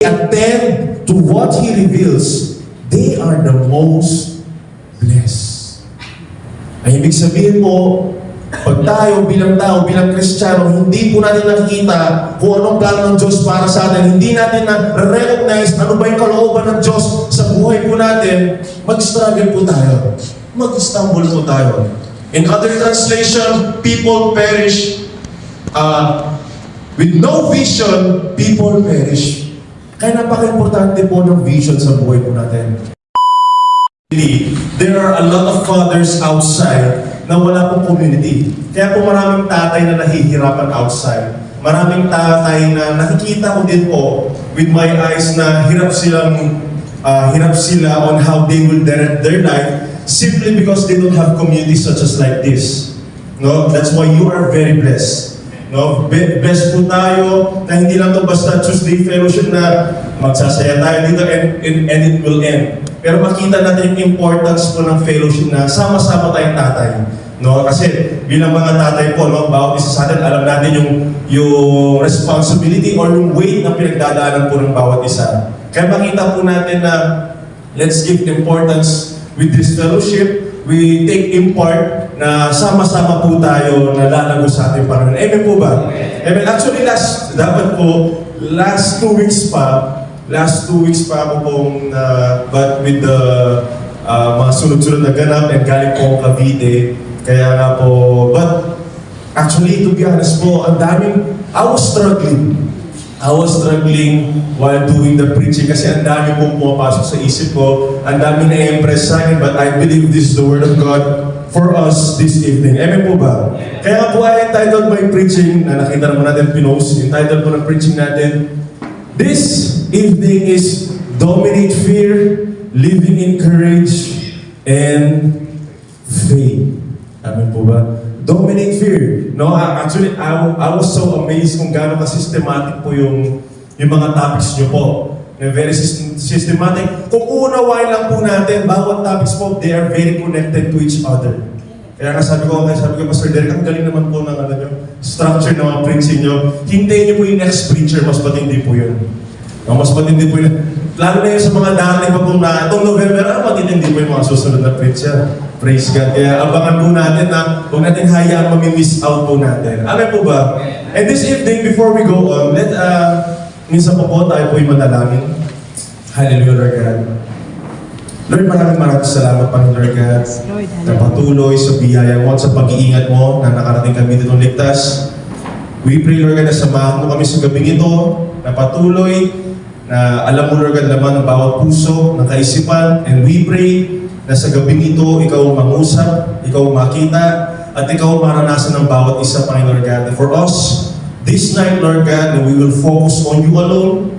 attend to what He reveals, they are the most blessed. Ay ibig sabihin mo, pag tayo bilang tao, bilang Kristiyano, hindi po natin nakikita kung anong plano ng Diyos para sa atin, hindi natin na-recognize ano ba yung kalooban ng Diyos sa buhay po natin, mag-struggle po tayo. Mag-stumble po tayo. In other translation, people perish. With no vision, people perish. Kaya napaka-importante po ng vision sa buhay po natin. There are a lot of fathers outside na wala pong community. Kaya po maraming tatay na nahihirapan outside. Maraming tatay na nakikita ko din po with my eyes na hirap sila on how they will direct their life simply because they don't have communities such as like this. No, that's why you are very blessed. No, blessed po tayo na hindi lang to basta Tuesday fellowship na magsasaya tayo dito and it will end. Pero makita natin yung importance po ng fellowship na sama-sama tayong tatay. No, kasi bilang mga tatay po, no, bawat isa sa atin, alam natin yung responsibility or yung weight na pinagdadaanan po ng bawat isa. Kaya makita po natin na let's give importance with this fellowship. We take import na sama-sama po tayo na lalago sa ating Panginoon. Amen po ba? Amen. Actually, last 2 weeks pa ako pong but with the mga sunod-sunod na ganap and galing po Cavite. Kaya nga po, but actually, to be honest po, I was struggling while doing the preaching kasi ang dami pong pumapasok sa isip ko, ang dami na-impress sa akin, but I believe this is the Word of God for us this evening. Amen po ba? Kaya po ay entitled my preaching, na nakita naman natin pinost, entitled po ng preaching natin, this evening is Dominate Fear, Living in Courage, and Faith. Amen po ba? Dominate fear. No, actually, I was so amazed kung gaano ka-systematic po yung mga topics nyo po. Very systematic. Kung uunawain lang po natin, bawat topics po, they are very connected to each other. Kaya nga sabi ko, Pastor Derek, ang galing naman po ng structure ng mga preaching nyo. Hintayin nyo po yung next preacher, mas matindi po yun. Mas matindi po yun. Lalo na yun sa mga dati pa po na, itong November, matitindi po yung mga susunod na preacher. Praise God. Kaya abangan po natin na huwag natin hayaan mamimiss out po natin. Amen po ba? And this evening, before we go on, minsan po tayo po'y manalangin. Hallelujah, Lord God. Lord, maraming salamat, Panginoon Lord God, na patuloy sa biyaya mo at sa pag-iingat mo na nakarating kami dito ligtas. We pray, Lord God, na samahan mo kami sa gabing ito, na patuloy, na alam mo, Lord God, laman ng bawat puso, ng kaisipan, and we pray na sa gabing ito, ikaw mangusap, ikaw makita, at ikaw maranasan ng bawat isa, Panginoon God. And for us, this night, Lord God, that we will focus on you alone,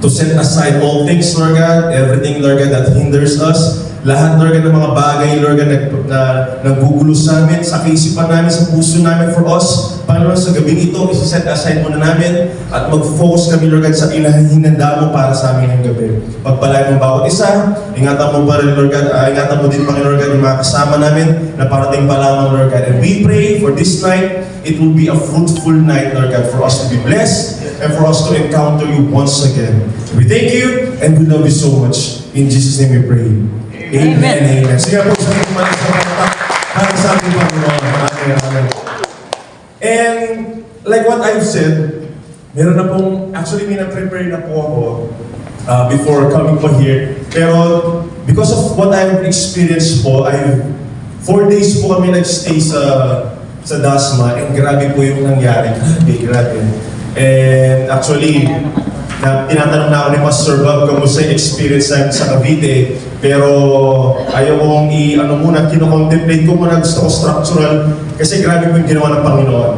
to set aside all things, Lord God, everything, Lord God, that hinders us, lahat, Lord God, ng mga bagay, Lord God, na naggugulo sa amin, sa kaisipan namin, sa puso namin, for us, Panginoon, sa gabing ito, isa-set aside muna namin, at mag-focus kami, Lord God, sa inahinanda mo para sa amin ng gabi. Pagpalain mo bawat isa, ingatan mo pa rin, Lord God, ingatan mo din, Panginoon, Lord God, yung mga kasama namin, na parating pa lamang, Lord God. And we pray for this night, it will be a fruitful night, Lord God, for us to be blessed, and for us to encounter you once again. We thank you, and we love you so much. In Jesus' name we pray. Amen. Amen. Sige po, sa ating Panginoon. And like what I've said, meron na pong, actually may na-prepare na po ako before coming po here. Pero because of what I've experienced po, 4 days po kami nag-stay sa Dasma, and grabe po yung nangyari. Grabe. And actually, tinatanong na ako ni Pastor Bob kamusta yung experience namin sa Cavite. Pero ayaw kong kino-contemplate ko muna, gusto ko structural kasi grabe po yung ginawa ng Panginoon.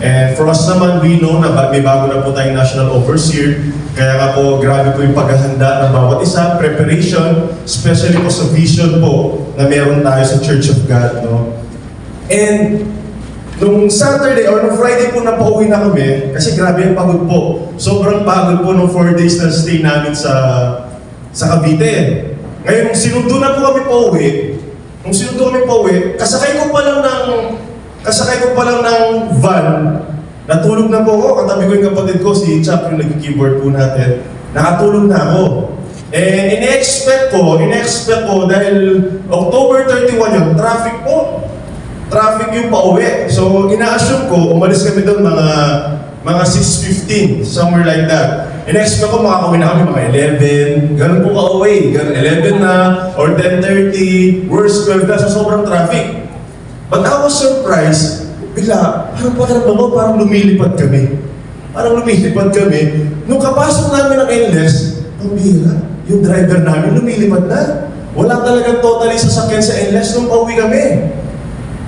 And for us naman, we know na may bago na po tayong National Overseer. Kaya nga po, grabe po yung paghahanda ng bawat isa, preparation, especially po sa vision po na meron tayo sa Church of God. No? And nung Saturday or nung Friday po napauwi na kami, kasi grabe yung pagod po. Sobrang pagod po nung 4 days na stay namin sa Cavite. Ngayon, nung sinundo na po kami pauwi, kasakay ko pa lang ng van, natulog na po ako, katabi ko yung kapatid ko, si Chuck, yung nag-keyboard po natin. Nakatulog na ako. And in-expect ko dahil October 31 yun, traffic po. Traffic yung pauwi. So, ina-assume ko, umalis kami doon mga 6:15, somewhere like that. In-expect ko makakawin na kami mga 11, ganun po ka-away. 11 na, or 10:30, worst 12 na, so sobrang traffic. But I was surprised, bigla, parang lumilipad kami. Nung kapasok namin ng NLEX, ang bihira, yung driver namin lumilipad na. Wala talagang totally sasakyan sa NLEX nung pauwi kami.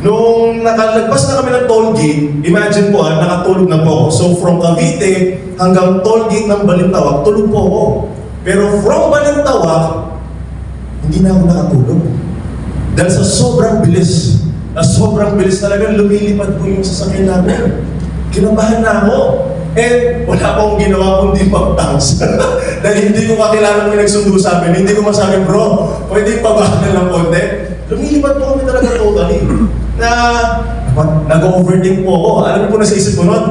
Nung nakalagpas na kami ng toll gate, imagine po nakatulog na po ako. So from Cavite hanggang toll gate ng Balintawak, tulog po ako. Pero from Balintawak, hindi na ako nakatulog. Dahil sa sobrang bilis talagang lumilipad po yung sasakyan namin. Kinabahan na ako. And wala akong ginawa kundi pag-tanks. Dahil hindi ko kakilala may nagsundo sa amin. Hindi ko masabi, bro, pwede pabahan na lang konti. Lumilipad po kami talaga totally. Na nag-overthink po ako. Alam niyo po na sa isip ko nun,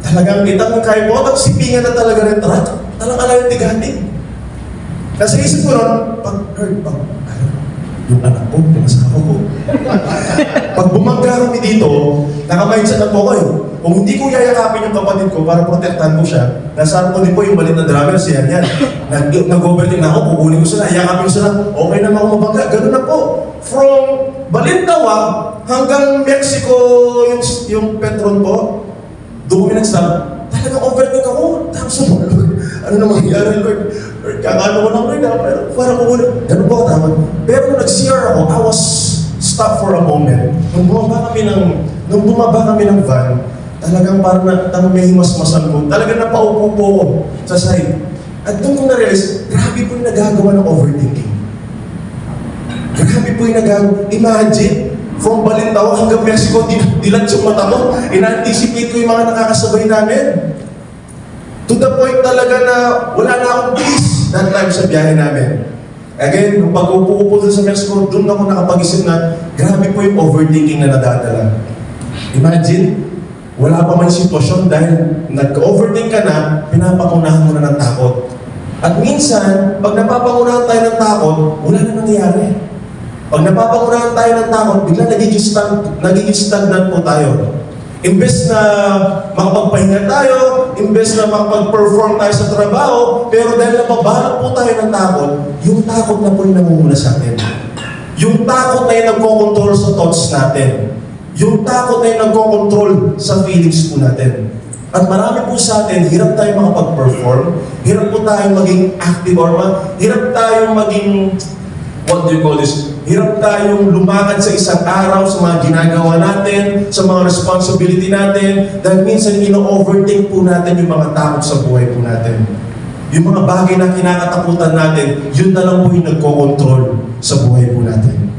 talagang kitang kaya po, tapos sipingan na talaga ng truck. Talagang alam yung tigating. Nasa isip ko nun, yung anak ko, yung asawa ko. Pag bumangga kami dito, naka-mindset na po ko Kung hindi ko yayakapin yung kapatid ko para protektahan ko siya, nasa ko din po yung balit na driver, siya yan. Nag-overthink na ako, kukunin ko sila, yakapin ko sila, okay naman ako mabangga. Ganun na po. From Balintawak hanggang Mexico, yung Petron po, doon kami nag-stop. Talagang overthink ako. Tapos Lord, ano na mangyari, Lord? Lord, kakano ko lang, Lord, pero parang kukunin. Ganun po ako tama. Pero nung nag-CR ako, I was stopped for a moment. Nung bumaba kami ng van, talagang parang may himasmasan ko. Talagang napaupo po ako sa side. At doon ko na-realize, grabe po yung nagagawa ng overthinking. Grabe po yung nagagawa. Imagine, from Balintawak hanggang Mexico, dilat yung mata mo. In-anticipate ko yung mga nakakasabay namin. To the point talaga na wala na akong peace that time sa biyahe namin. Again, nung pag-upo po sa Mexico, doon ako nakapag-isip na grabe po yung overthinking na nadadala. Imagine, wala pa man sitwasyon dahil nag-overthink ka na, pinapakunahan mo na ng takot. At minsan, pag napapangunahan tayo ng takot, wala na nangyayari. Pag napapangunahan tayo ng takot, bigla nagiging stagnant po tayo. Imbes na makapagpahinga tayo, imbes na makapag-perform tayo sa trabaho, pero dahil napabalak po tayo ng takot, yung takot na po yung namumula sa atin. Yung takot na yung nagkocontrol sa thoughts natin. Yung takot na yung nagkocontrol sa feelings po natin. At marami po sa atin, hirap tayo makapag-perform, hirap po tayo maging active or hirap tayo maging, hirap tayong lumakad sa isang araw sa mga ginagawa natin, sa mga responsibility natin, dahil minsan ino-overthink po natin yung mga takot sa buhay po natin. Yung mga bagay na kinakatakutan natin, yun na lang po yung nagko-control sa buhay po natin.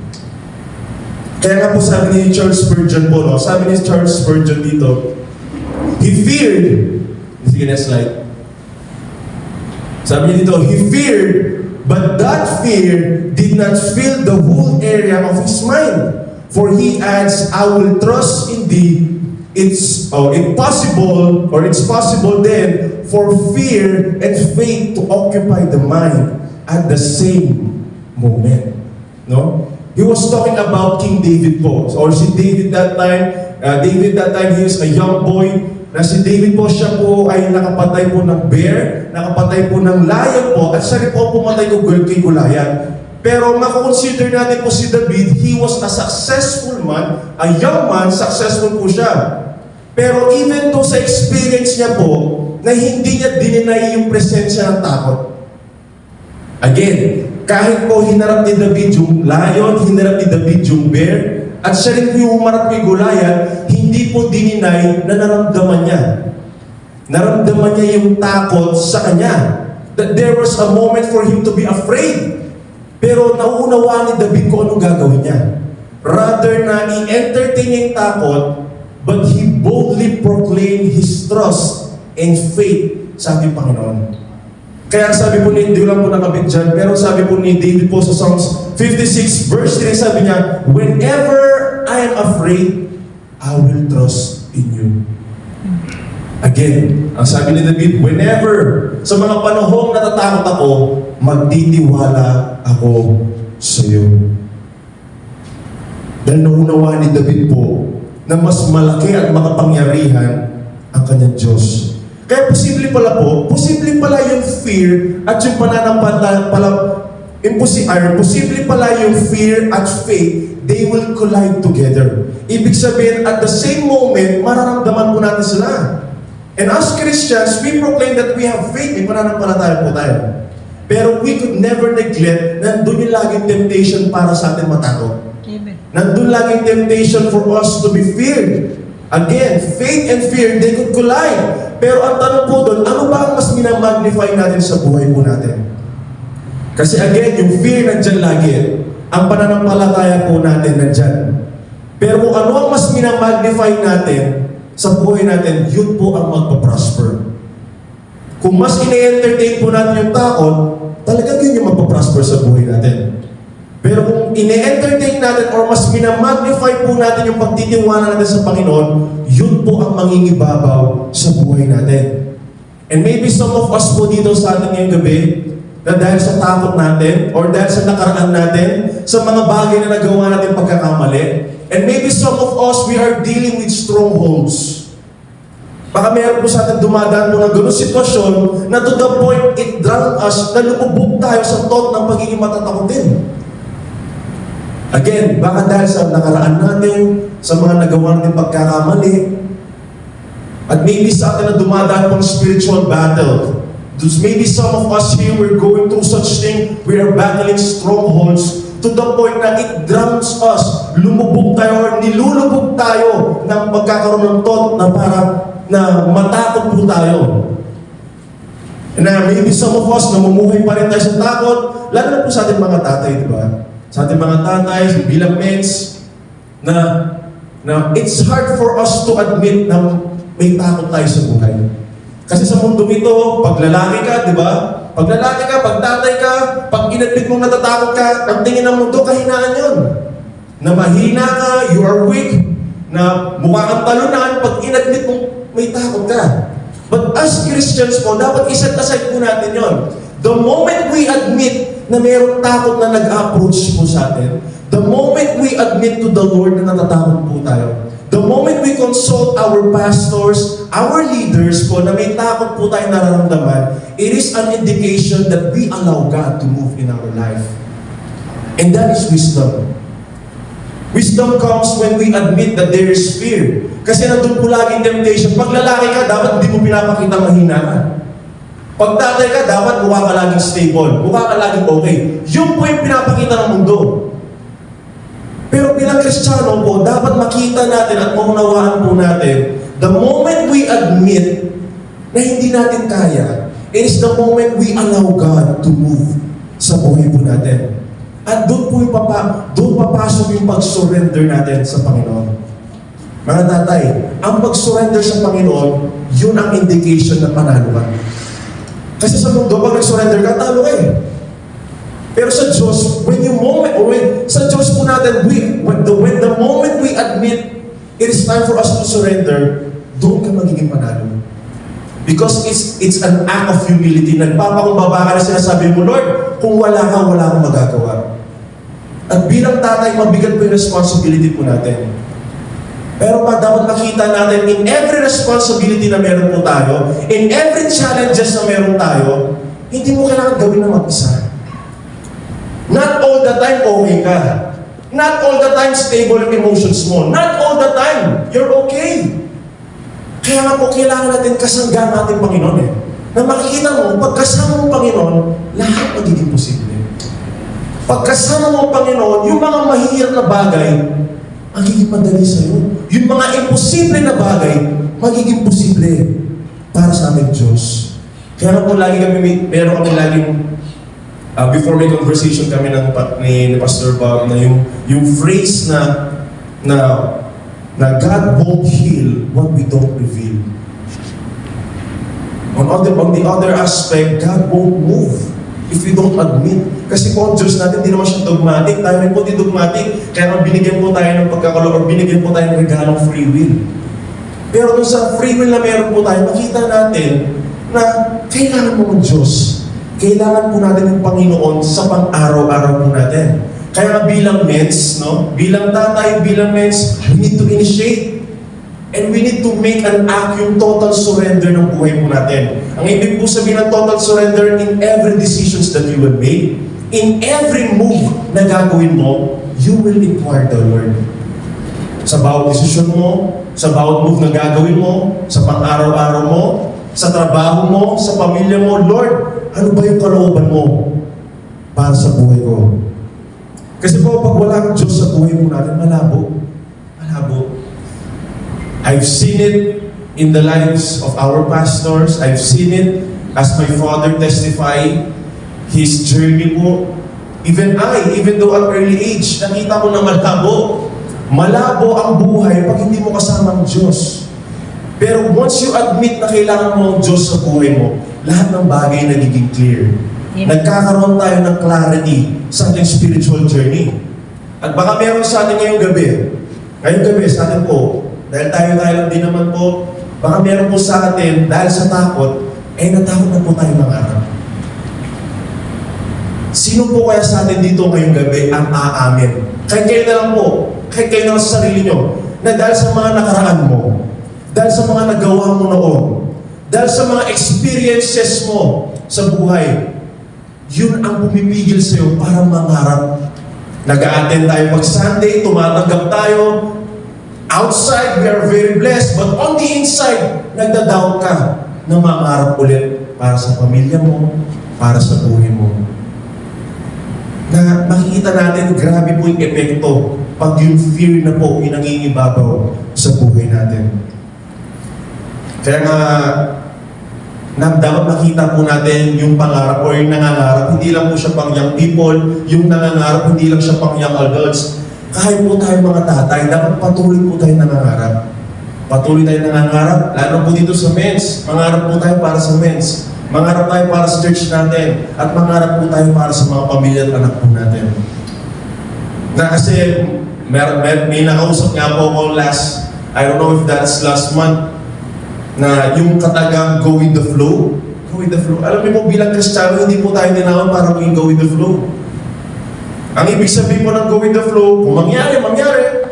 Kaya nga po sabi ni Charles Spurgeon po, sabi ni Charles Spurgeon dito, he feared, sige na slide. Sabi niya dito, he feared, but that fear did not fill the whole area of his mind. For he adds, I will trust in thee. It's possible then for fear and faith to occupy the mind at the same moment. No? He was talking about King David po. Or si David that time, he is a young boy. Na si David po, siya po ay nakapatay po ng bear, nakapatay po ng lion po, at siya rin po pumatay kay Goliath. Pero makakonsider natin po si David, he was a successful man, a young man, successful po siya. Pero even to sa experience niya po, na hindi niya dininay yung presensya ng takot. Again, kahit po hinarap ni David yung lion, hinarap ni David yung bear, at siya rin po yung humarap kay Goliath, hindi po dininay na naramdaman niya. Naramdaman niya yung takot sa kanya. That there was a moment for him to be afraid. Pero nauunawaan ni David kung anong gagawin niya. Rather na i-entertain niya yung takot, but he boldly proclaimed his trust and faith sa ating Panginoon. Kaya sabi po ni, hindi lang po nakabit dyan, pero sabi po ni David po sa Psalms 56 verse 3, sabi niya, whenever I am afraid, I will trust in you. Again, ang sabi ni David, whenever, sa mga panahong natatakot ako, magtitiwala ako sa iyo. Dahil naunawa ni David po na mas malaki at makapangyarihan ang kanyang Diyos. Kaya posible pala yung fear at yung posible pala yung fear at faith, they will collide together. Ibig sabihin, at the same moment, mararamdaman po natin sila. And as Christians, we proclaim that we have faith, may pananampalataya po tayo. Pero we could never neglect na nandun yung laging temptation para sa atin matakot. Amen. Nandun laging temptation for us to be feared. Again, faith and fear, they could collide. Pero ang tanong po doon, ano ba ang mas minamagnify natin sa buhay po natin? Kasi again, yung fear nandyan lagi. Ang pananampalataya po natin nandyan. Pero kung ano ang mas minamagnify natin sa buhay natin, yun po ang magpaprosper. Kung mas ine-entertain po natin yung takot, talaga yun yung magpaprosper sa buhay natin. Pero kung ine-entertain natin or mas minamagnify po natin yung pagtitiwala natin sa Panginoon, yun po ang mangingibabaw sa buhay natin. And maybe some of us po dito sa atin ngayong gabi, na dahil sa takot natin, or dahil sa nakaraan natin, sa mga bagay na nagawa natin pagkakamali, and maybe some of us, we are dealing with strongholds. Baka meron po sa atin dumadaan po ng gano'ng sitwasyon na to the point it drowned us, na lumubog tayo sa thought ng pagiging matatakotin. Again, baka dahil sa nakaraan natin, sa mga nagawa natin pagkakamali, at maybe sa atin na dumadaan pang spiritual battle. Maybe some of us here, we're going through such thing, we are battling strongholds to the point na it drowns us. Lumubog tayo or nilulubog tayo ng pagkakaroon ng thought na para na matakot po tayo. Na maybe some of us, namumuhay pa rin tayo sa takot, lalo na po sa ating mga tatay, di ba? Sa ating mga tatay, bilang mens, na it's hard for us to admit na may takot tayo sa buhay. Kasi sa mundo ito, pag lalaki ka, di ba? Pag lalaki ka, pag tatay ka, pag inadmit mong natatakot ka, ang tingin ng mundo, kahinaan yun. Na mahina ka, you are weak, na mukha kang talunan, pag inadmit mong may takot ka. But as Christians po, dapat iset aside po natin yun. The moment we admit na mayroong takot na nag-approach po sa atin, the moment we admit to the Lord na natatakot po tayo, the moment we consult our pastors, our leaders po, na may takot po tayo nararamdaman, it is an indication that we allow God to move in our life. And that is wisdom. Wisdom comes when we admit that there is fear. Kasi nandun po laging temptation. Pag lalaki ka, dapat hindi mo pinapakita mahina ka. Pag tatay ka, dapat mukha ka laging stable. Mukha ka laging okay. Yun po yung pinapakita ng mundo. Pero bilang Kristiyano po, dapat makita natin at maunawaan po natin, the moment we admit na hindi natin kaya, it is the moment we allow God to move sa buhay po natin. At doon po doon papasok yung pag-surrender natin sa Panginoon. Mga tatay, ang pag-surrender sa Panginoon, yun ang indication na panalo ka. Kasi sa mundo, pag nag-surrender ka, talo ka eh. Pero sa Diyos, sa Diyos po natin, when the moment we admit it is time for us to surrender, doon ka magiging panalo. Because it's an act of humility. Nagpapakumbaba ka na sinasabi mo, Lord, kung wala ka, wala akong magagawa. At bilang tatay, mabigat po yung responsibility po natin. Pero dapat makita natin, in every responsibility na meron po tayo, in every challenges na meron tayo, hindi mo kailangan gawin na mag-isa. Not all the time okay ka. Not all the time stable yung emotions mo. Not all the time you're okay. Kaya nga po, kailangan natin kasangga natin Panginoon eh. Na makikita mo, pagkasama mo Panginoon, lahat magiging posible. Pagkasama mo Panginoon, yung mga mahirap na bagay, magiging madali sa'yo. Yung mga imposible na bagay, magiging posible para sa aming Diyos. Kaya nga po, meron kami laging, before may conversation kami ni Pastor Bob, na yung phrase na God won't heal what we don't reveal. On the other aspect, God won't move if we don't admit. Kasi po, Diyos natin, hindi naman siya dogmatic. Tayo rin po di dogmatic. Kaya binigyan po tayo ng pagkakalo or binigyan po tayo ng regalong free will. Pero dun sa free will na meron po tayo, makita natin na kailangan mo ng Diyos. Kailangan po natin ng Panginoon sa pang-araw-araw po natin. Kaya nga bilang mens, no? Bilang tatay, bilang mens, we need to initiate. And we need to make an act, yung total surrender ng buhay po natin. Ang ibig po sabihin ng total surrender in every decisions that you will make, in every move na gagawin mo, you will inquire the Lord. Sa bawat desisyon mo, sa bawat move na gagawin mo, sa pang-araw-araw mo, sa trabaho mo, sa pamilya mo, Lord, ano ba yung kalooban mo para sa buhay ko? Kasi po, pag wala ang Diyos sa buhay mo natin, malabo. Malabo. I've seen it in the lives of our pastors. I've seen it as my father testify his journey po. Even though at early age, nakita ko na malabo. Malabo ang buhay pag hindi mo kasama ang Diyos. Pero once you admit na kailangan mo ang Diyos sa buhay mo, lahat ng bagay nagiging clear. Nagkakaroon tayo ng clarity sa ating spiritual journey. At baka meron sa atin ngayong gabi sa atin po, dahil tayo lang din naman po, baka meron po sa atin, dahil sa takot, natakot na po tayo mangarap. Sino po kaya sa atin dito ngayong gabi ang aamin? Kahit kayo na lang po, kahit kayo na lang sa sarili nyo, na dahil sa mga nakaraan mo, dahil sa mga nagawa mo noon, dahil sa mga experiences mo sa buhay, yun ang pumipigil sa'yo para mangarap. Nag-a-attend tayo pag-Sunday, tumatanggap tayo. Outside, we are very blessed, but on the inside, nagda-doubt ka na mangarap ulit para sa pamilya mo, para sa buhay mo. Na makikita natin, grabe po yung epekto pag yung fear na po yung nangingibabaw sa buhay natin. Kaya nga, dapat makita po natin yung pangarap o yung nangangarap. Hindi lang po siya pang young people, yung nangangarap, hindi lang siya pang young adults. Kahit po tayo mga tatay, dapat patuloy po tayo nangangarap. Patuloy tayo nangangarap, lalo po dito sa men's. Mangarap po tayo para sa men's. Mangarap tayo para sa church natin. At mangarap po tayo para sa mga pamilya at anak po natin. Na kasi, may nakausap nga po ako I don't know if that's last month, na yung katagang go with the flow. Go with the flow. Alam niyo po, bilang Kristiyano, hindi po tayo tinawag para maging go with the flow. Ang ibig sabihin po ng go with the flow, kung mangyari.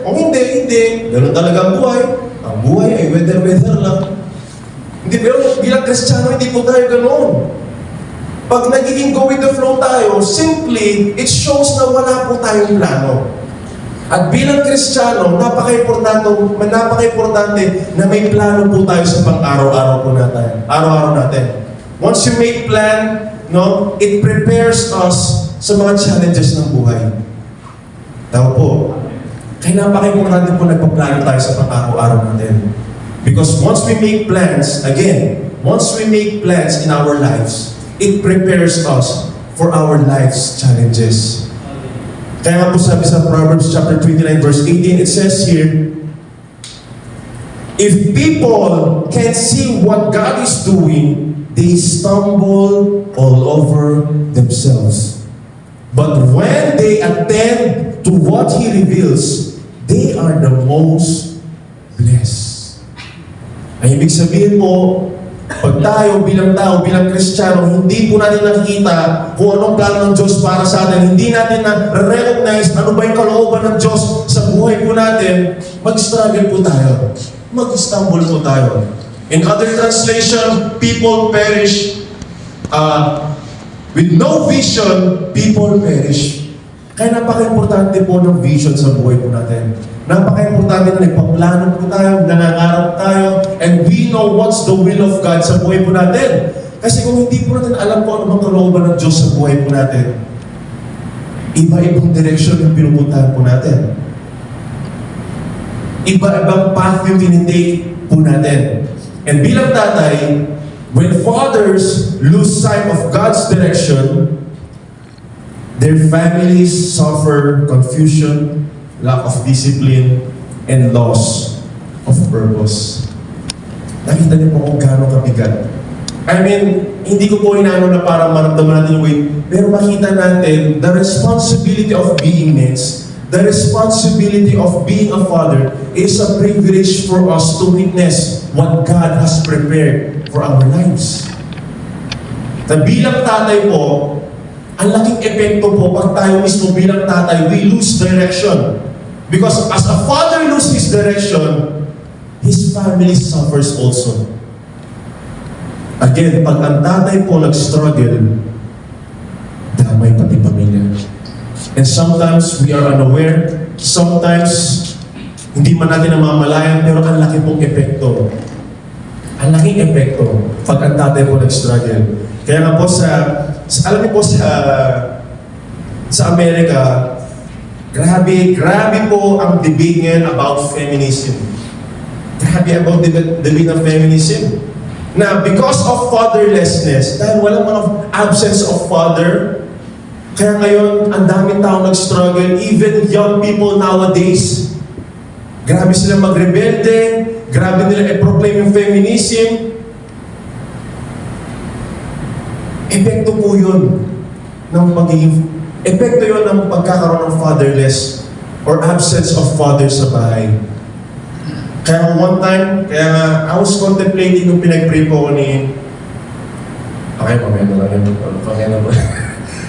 Kung hindi. Ganun talaga ang buhay. Ang buhay ay weather lang. Hindi, pero bilang Kristiyano, hindi po tayo ganun. Pag nagiging go with the flow tayo, simply, it shows na wala po tayong plano. At bilang Kristiyano, napaka-importante na may plano po tayo sa pang-araw-araw po natin. Araw-araw natin. Once you make plan, it prepares us sa mga challenges ng buhay. Tao po. Kaya napaka-importante po nagpaplano tayo sa pang-araw-araw natin. Because once we make plans in our lives, it prepares us for our life's challenges. Kaya nga po sabi sa Proverbs chapter 29 verse 18, it says here, if people can see what God is doing, they stumble all over themselves. But when they attend to what He reveals, they are the most blessed. Ang ibig sabihin po, pag tayo bilang tao, bilang Kristiyano, hindi po natin nakikita kung anong plano ng Diyos para sa atin. Hindi natin na-recognize ano ba yung kalooban ng Diyos sa buhay po natin, mag-struggle po tayo. Mag-stumble po tayo. In other translation, people perish. With no vision, people perish. Kaya napaka-importante po ng vision sa buhay po natin. Napaka-importante na nagpaplano po tayo, nangangarap tayo, and we know what's the will of God sa buhay po natin. Kasi kung hindi po natin alam kung ano bang kalooban ng Diyos sa buhay po natin, iba-ibang direksyon yung pinupuntahan po natin. Iba-ibang path yung tinitake po natin. And bilang tatay, when fathers lose sight of God's direction, their families suffer confusion, lack of discipline, and loss of purpose. Nakita niyo po kung gaano kabigat. I mean, hindi ko po inaano na para maramdaman natin yung weight, pero makita natin the responsibility of being men, the responsibility of being a father is a privilege for us to witness what God has prepared for our lives. Na bilang tatay po, ang laking epekto po pag tayo mismo bilang tatay, we lose direction. Because as a father loses his direction, his family suffers also. Again, pag ang tatay po nag-struggle, damay pati pamilya. And sometimes we are unaware, sometimes hindi man natin namamalayan, pero ang laki pong epekto. Ang laking epekto pag ang tatay po nag-struggle. Kaya nga po alam niyo po sa Amerika, grabe po ang debate ngayon about feminism. Grabe about debate ng feminism. Na because of fatherlessness, dahil walang mga absence of father, kaya ngayon, ang daming tao nag-struggle, even young people nowadays, grabe sila magrebelde, grabe nila i-proclaim yung feminism. Epekto po yun epekto yun ng pagkakaroon ng fatherless or absence of father sa bahay. Kaya one time, I was contemplating nung pinag-pray po ko ni... Okay, mamaya na lang yun. Pangyan na po.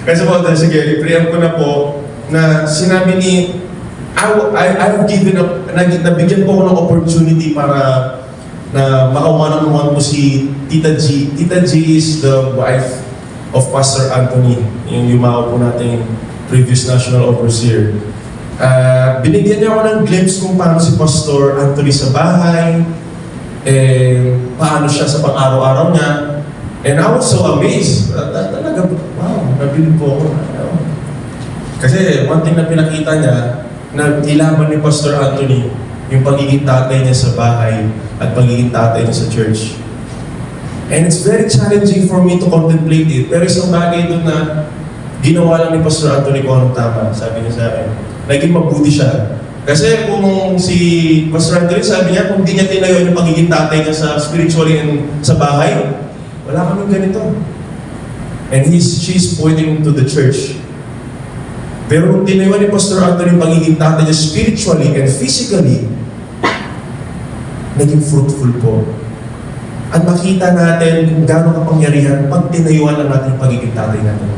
Kasi po, sige, i-prayan ko na po na sinabi ni... I've given up, nabigyan po ako ng opportunity para na maka-one-on-one po si Tita G. Tita G is the wife of Pastor Anthony, yung yumaw po nating previous national overseer. Binigyan niya ako ng glimpse kung paano si Pastor Anthony sa bahay, paano siya sa pang-araw-araw niya. And I was so amazed. Talaga, wow, nabilib po ako. Kasi one thing na pinakita niya, na ilaman ni Pastor Anthony, yung pagiging tatay niya sa bahay at pagiging tatay niya sa church. And it's very challenging for me to contemplate it. Pero isang bagay doon na ginawa lang ni Pastor Anthony kung anong tama, sabi niya sa akin. Naging mabuti siya. Kasi kung si Pastor Anthony, sabi niya, kung di niya tinayo yung pagiging tatay niya sa spiritually and sa bahay, wala kaming ganito. And she's pointing to the church. Pero kung tinayo ni Pastor Anthony yung pagiging tatay niya spiritually and physically, naging fruitful po. At makita natin kung gano'ng kapangyarihan pag tinayuan lang natin yung pagiging tatay natin.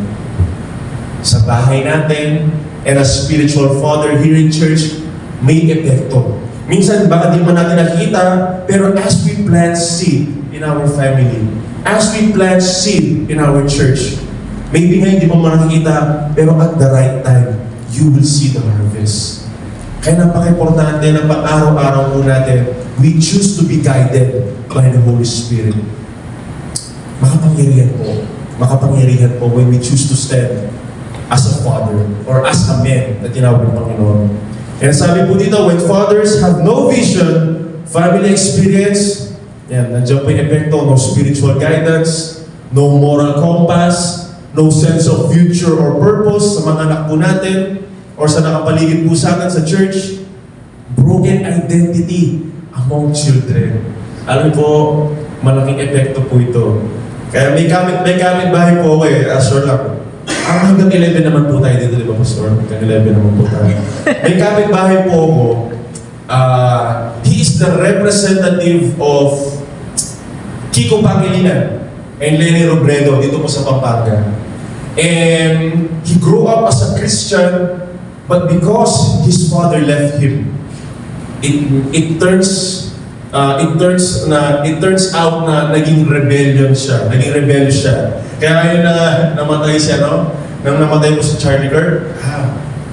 Sa bahay natin, and as spiritual father here in church, may epekto. Minsan, baka di mo natin nakikita, pero as we plant seed in our family, as we plant seed in our church, maybe ngayon di mo nakikita, pero at the right time, you will see the harvest. Kaya napaka-importante na pang-araw-araw po natin, we choose to be guided by the Holy Spirit. Makapangyarihan po when we choose to stand as a father or as a man na tinawag ng Panginoon. And sabi po dito, when fathers have no vision, family experience, nandiyan po yung epekto, no spiritual guidance, no moral compass, no sense of future or purpose sa mga anak po natin, or sa nakapaligid po sa atin sa church, broken identity among children. Alam po, malaking epekto po ito. Kaya may gamit bahay po ako sure lang. Hanggang 11 naman po tayo dito, di ba, Pastor? Hanggang 11 naman po tayo. May gamit bahay po ako. He is the representative of Kiko Pangilinan and Lenny Robredo dito po sa Pampanga. And he grew up as a Christian, but because his father left him, it turns out na naging rebellion siya. Naging rebellious siya. Kaya ngayon na namatay siya, no? Nang namatay po si Charlie Kirk,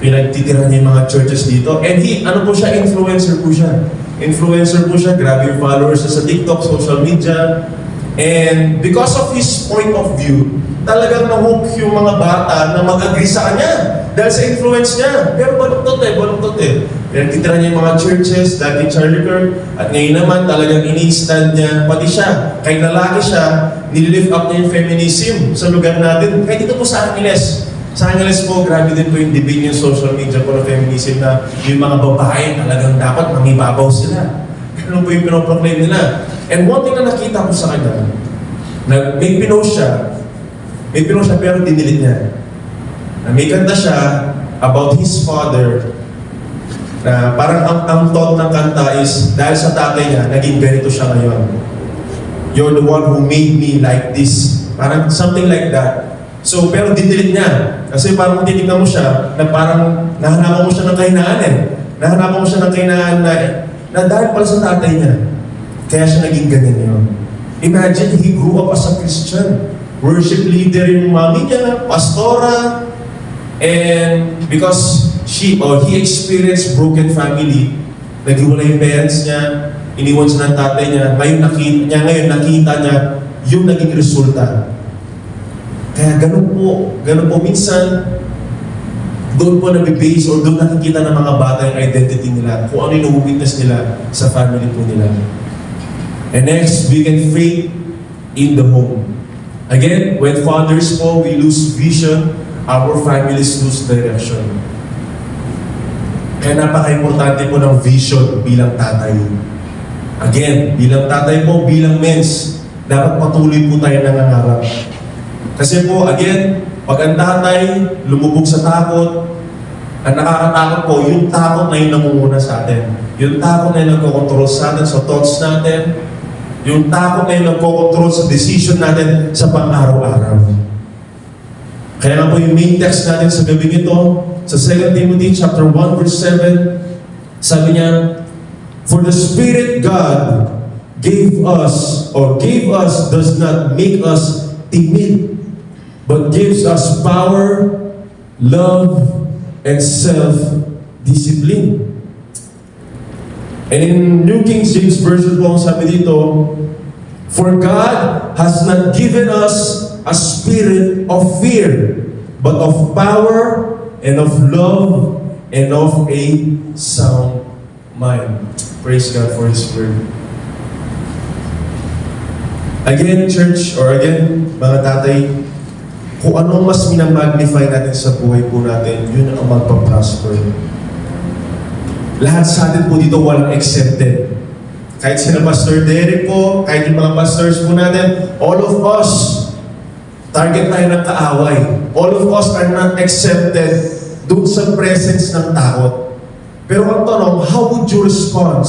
pinagtitira niya yung mga churches dito. And influencer po siya. Influencer po siya, grabe yung followers sa TikTok, social media. And because of his point of view, talagang nahook yung mga bata na mag-agree sa kanya dahil sa influence niya. Pero baluktot eh. Pinagtitira niya yung mga churches, dati Charlie Kirk, at ngayon naman talagang ini-stand niya, pati siya, kahit lalaki siya, nililift up niya yung feminism sa lugar natin. Kahit dito po sa Angeles. Sa Angeles po, grabe din po yung debate yung social media po ng feminism na yung mga babae talagang dapat mangibabaw sila. Ganun po yung pinoproclaim nila. And one thing na nakita ko sa kanya, na may pinost siya pero dinilit niya. May kanta siya about his father Na parang ang thought ng kanta is, dahil sa tatay niya, naging ganito siya ngayon. You're the one who made me like this. Parang something like that. So, pero dinilit niya. Kasi parang titignan mo siya, na parang nahanapan mo siya ng kahinaan eh. Nahanapan mo siya ng kahinaan na dahil pala sa tatay niya. Kaya siya naging ganyan yun. Imagine, he grew up as a Christian. Worship leader yung mami niya, pastora. And because he experienced broken family, naghiwalay yung parents niya, iniwan siya ng tatay niya, ngayon nakita niya yung naging resulta. Kaya ganun po minsan, doon po nabibase or doon nakikita ng mga bata yung identity nila, kung ano yung witness nila sa family po nila. And next, we can faith in the home. Again, when fathers po, we lose vision, our families lose direction. Kaya napaka-importante po ng vision bilang tatay. Again, bilang tatay po, bilang mens, dapat patuloy po tayo nangangarap. Kasi po, again, pag ang tatay lumubog sa takot, ang nakakatakot po, yung takot na yung namumuna sa atin. Yung takot na yung nagkocontrol sa atin, sa thoughts natin. Yung takot na yung nagkocontrol sa decision natin sa pang-araw-araw. Kaya nga po yung main text natin sa gabi nito, sa 2 Timothy chapter 1 verse 7, sabi niya, for the Spirit God gave us does not make us timid, but gives us power, love, and self-discipline. And in New King James Version po, sabi dito, for God has not given us a spirit of fear, but of power, and of love, and of a sound mind. Praise God for His Word. Again, church, or again, mga tatay, kung ano mas minamagnify natin sa buhay po natin, yun ang magpaprosper. Lahat sa atin po dito walang exempted. Kahit sila Pastor Derek po, kahit yung mga pastors po natin, all of us, target tayo ng kaaway. All of us are not accepted doon sa presence ng takot. Pero ang tanong, how would you respond?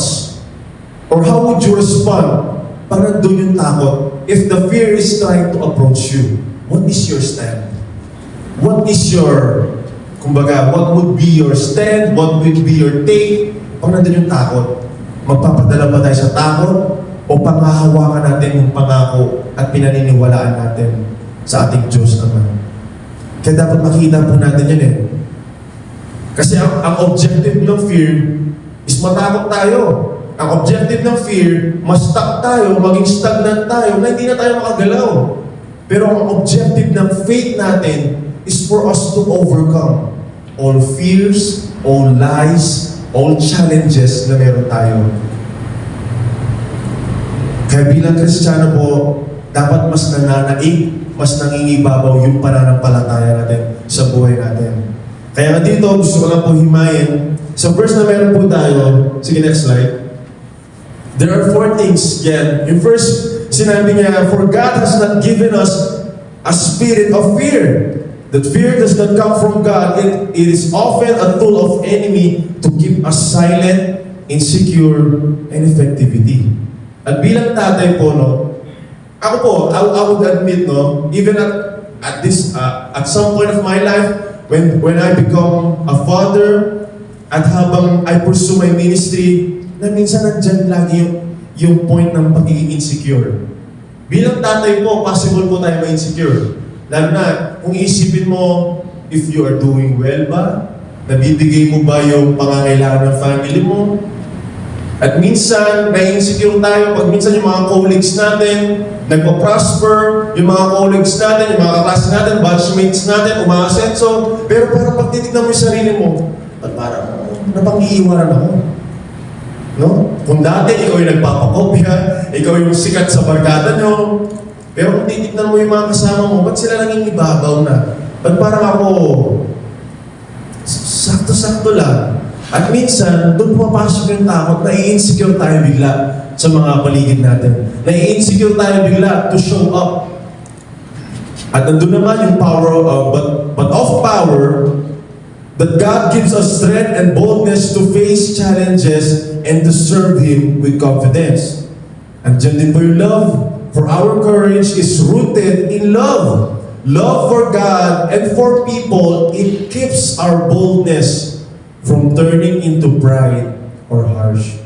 Or how would you respond pag nandun yung takot? If the fear is trying to approach you, what is your stand? What is your, kumbaga, what would be your stand? What would be your take? Pag nandun yung takot, magpapadala ba tayo sa takot? O panghahawakan natin yung pangako at pinaniniwalaan natin sa ating Diyos naman? Kaya dapat makita po natin yun eh. Kasi ang objective ng fear is matakot tayo. Ang objective ng fear, ma-stuck tayo, maging stagnant tayo, na hindi na tayo makagalaw. Pero ang objective ng faith natin is for us to overcome all fears, all lies, all challenges na meron tayo. Kaya bilang Kristiyano po, dapat mas nananaig, mas nangingibabaw yung pananampalataya natin sa buhay natin. Kaya nga dito, gusto ko lang po himayin. Sa verse na meron po tayo, sige next slide. There are 4 things yan. Yung first, sinabi niya, for God has not given us a spirit of fear. That fear does not come from God. It is often a tool of enemy to keep us silent, insecure, and effectivity. At bilang tatay po, no, ako po, I would admit, no, even at some point of my life, when I become a father, at habang I pursue my ministry, na minsan nandyan lagi yung point ng pagiging insecure. Bilang tatay po, possible po tayo ma-insecure. Lalo na, kung isipin mo, if you are doing well ba? Nabibigay mo ba yung pangangailangan ng family mo? At minsan, na-insecure tayo pag minsan yung mga colleagues natin, nagpa-prosper, yung mga colleagues natin, yung mga kaklase natin, batchmates natin, umaasenso. Pero parang pag titignan mo yung sarili mo, at parang, napang-iiwanan ako. No? Kung dati, ikaw yung nagpapakopya, ikaw yung sikat sa barkada nyo, pero kung titignan mo yung mga kasama mo, ba't sila naging ibabaw na? Ba't parang ako, sakto-sakto lang. At minsan, doon pumapasok yung takot, nai-insecure tayo bigla sa mga paligid natin. Nai-insecure tayo bigla to show up. At nandun naman yung power of, but of power, That God gives us strength and boldness to face challenges and to serve Him with confidence. And dyan din po yung love. For our courage is rooted in love. Love for God and for people, it keeps our boldness from turning into pride or harsh.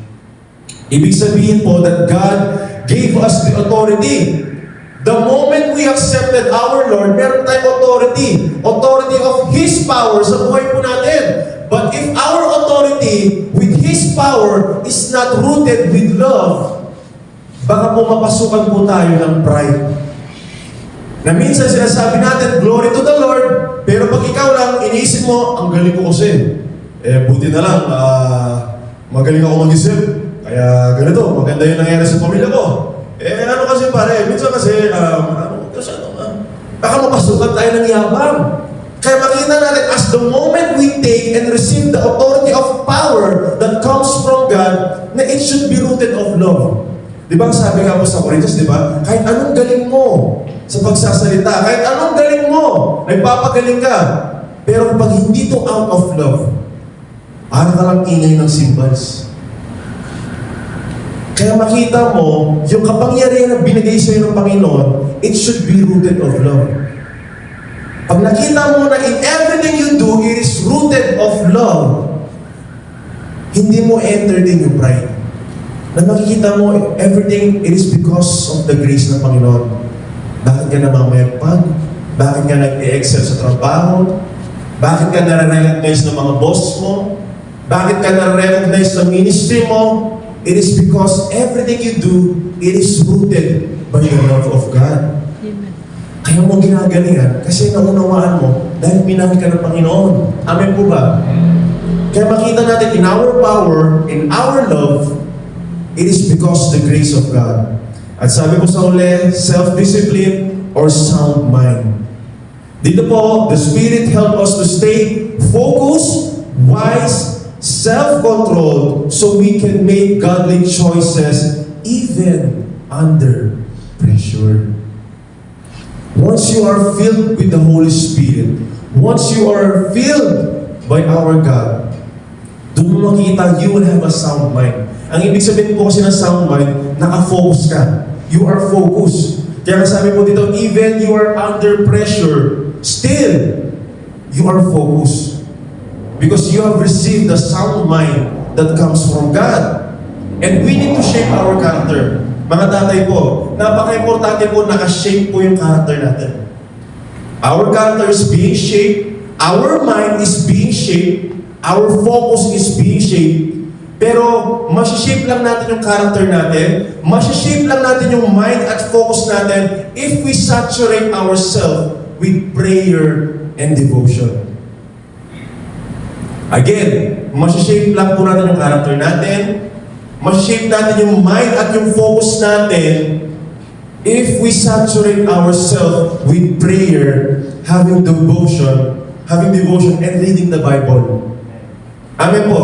Ibig sabihin po that God gave us the authority. The moment we accepted our Lord, meron tayong authority. Authority of His power sa buhay po natin. But if our authority with His power is not rooted with love, baka po mapasukan po tayo ng pride. Na minsan sinasabi natin, glory to the Lord, pero pag ikaw lang, iniisip mo, ang galing ko kasi. Buti na lang, magaling ako mag-isip. Kaya ganito, maganda yung nangyari sa pamilya ko. Ano kasi pare, minsan kasi, baka mapasukan tayo ng yabang. Kaya makita natin, as the moment we take and receive the authority of power that comes from God, na it should be rooted of love. Di ba sabi nga po sa Corintians, di ba? Kahit anong galing mo sa pagsasalita, kahit anong galing mo, nagpapagaling ka. Pero pag hindi to out of love, parang ka lang ingay ng cymbals. Kaya makita mo, yung kapangyarihan na binigay sa'yo ng Panginoon, it should be rooted of love. Pag nakita mo na in everything you do, it is rooted of love, hindi mo entertain yung pride. Na makikita mo, everything, it is because of the grace ng Panginoon. Bakit ka namamayagpag? Bakit ka nag-e-excel sa trabaho? Bakit ka nare-recognize ng mga boss mo? Bakit ka nare-recognize sa ministry mo? It is because everything you do, it is rooted by the love of God. Amen. Kaya mo ginagalingan kasi naunawaan mo dahil minahal ka ng Panginoon. Amen po ba? Kaya makita natin in our power, in our love, it is because the grace of God. At sabi ko sa uli, self-discipline or sound mind. Dito po, the Spirit help us to stay focused, wise, self-controlled, so we can make godly choices even under pressure. Once you are filled with the Holy Spirit, once you are filled by our God, doon mo makita, you will have a sound mind. Ang ibig sabihin po kasi ng sound mind, naka-focus ka. You are focused. Kaya sabi po dito, even you are under pressure, still, you are focused. Because you have received the sound mind that comes from God. And we need to shape our character. Mga tatay po, napaka-importante po naka-shape po yung character natin. Our character is being shaped, our mind is being shaped, our focus is being shaped, pero masishape lang natin yung character natin, masishape lang natin yung mind at focus natin if we saturate ourselves with prayer and devotion. Again, masishape lang po natin yung character natin, masishape natin yung mind at yung focus natin if we saturate ourselves with prayer, having devotion and reading the Bible. Amen po.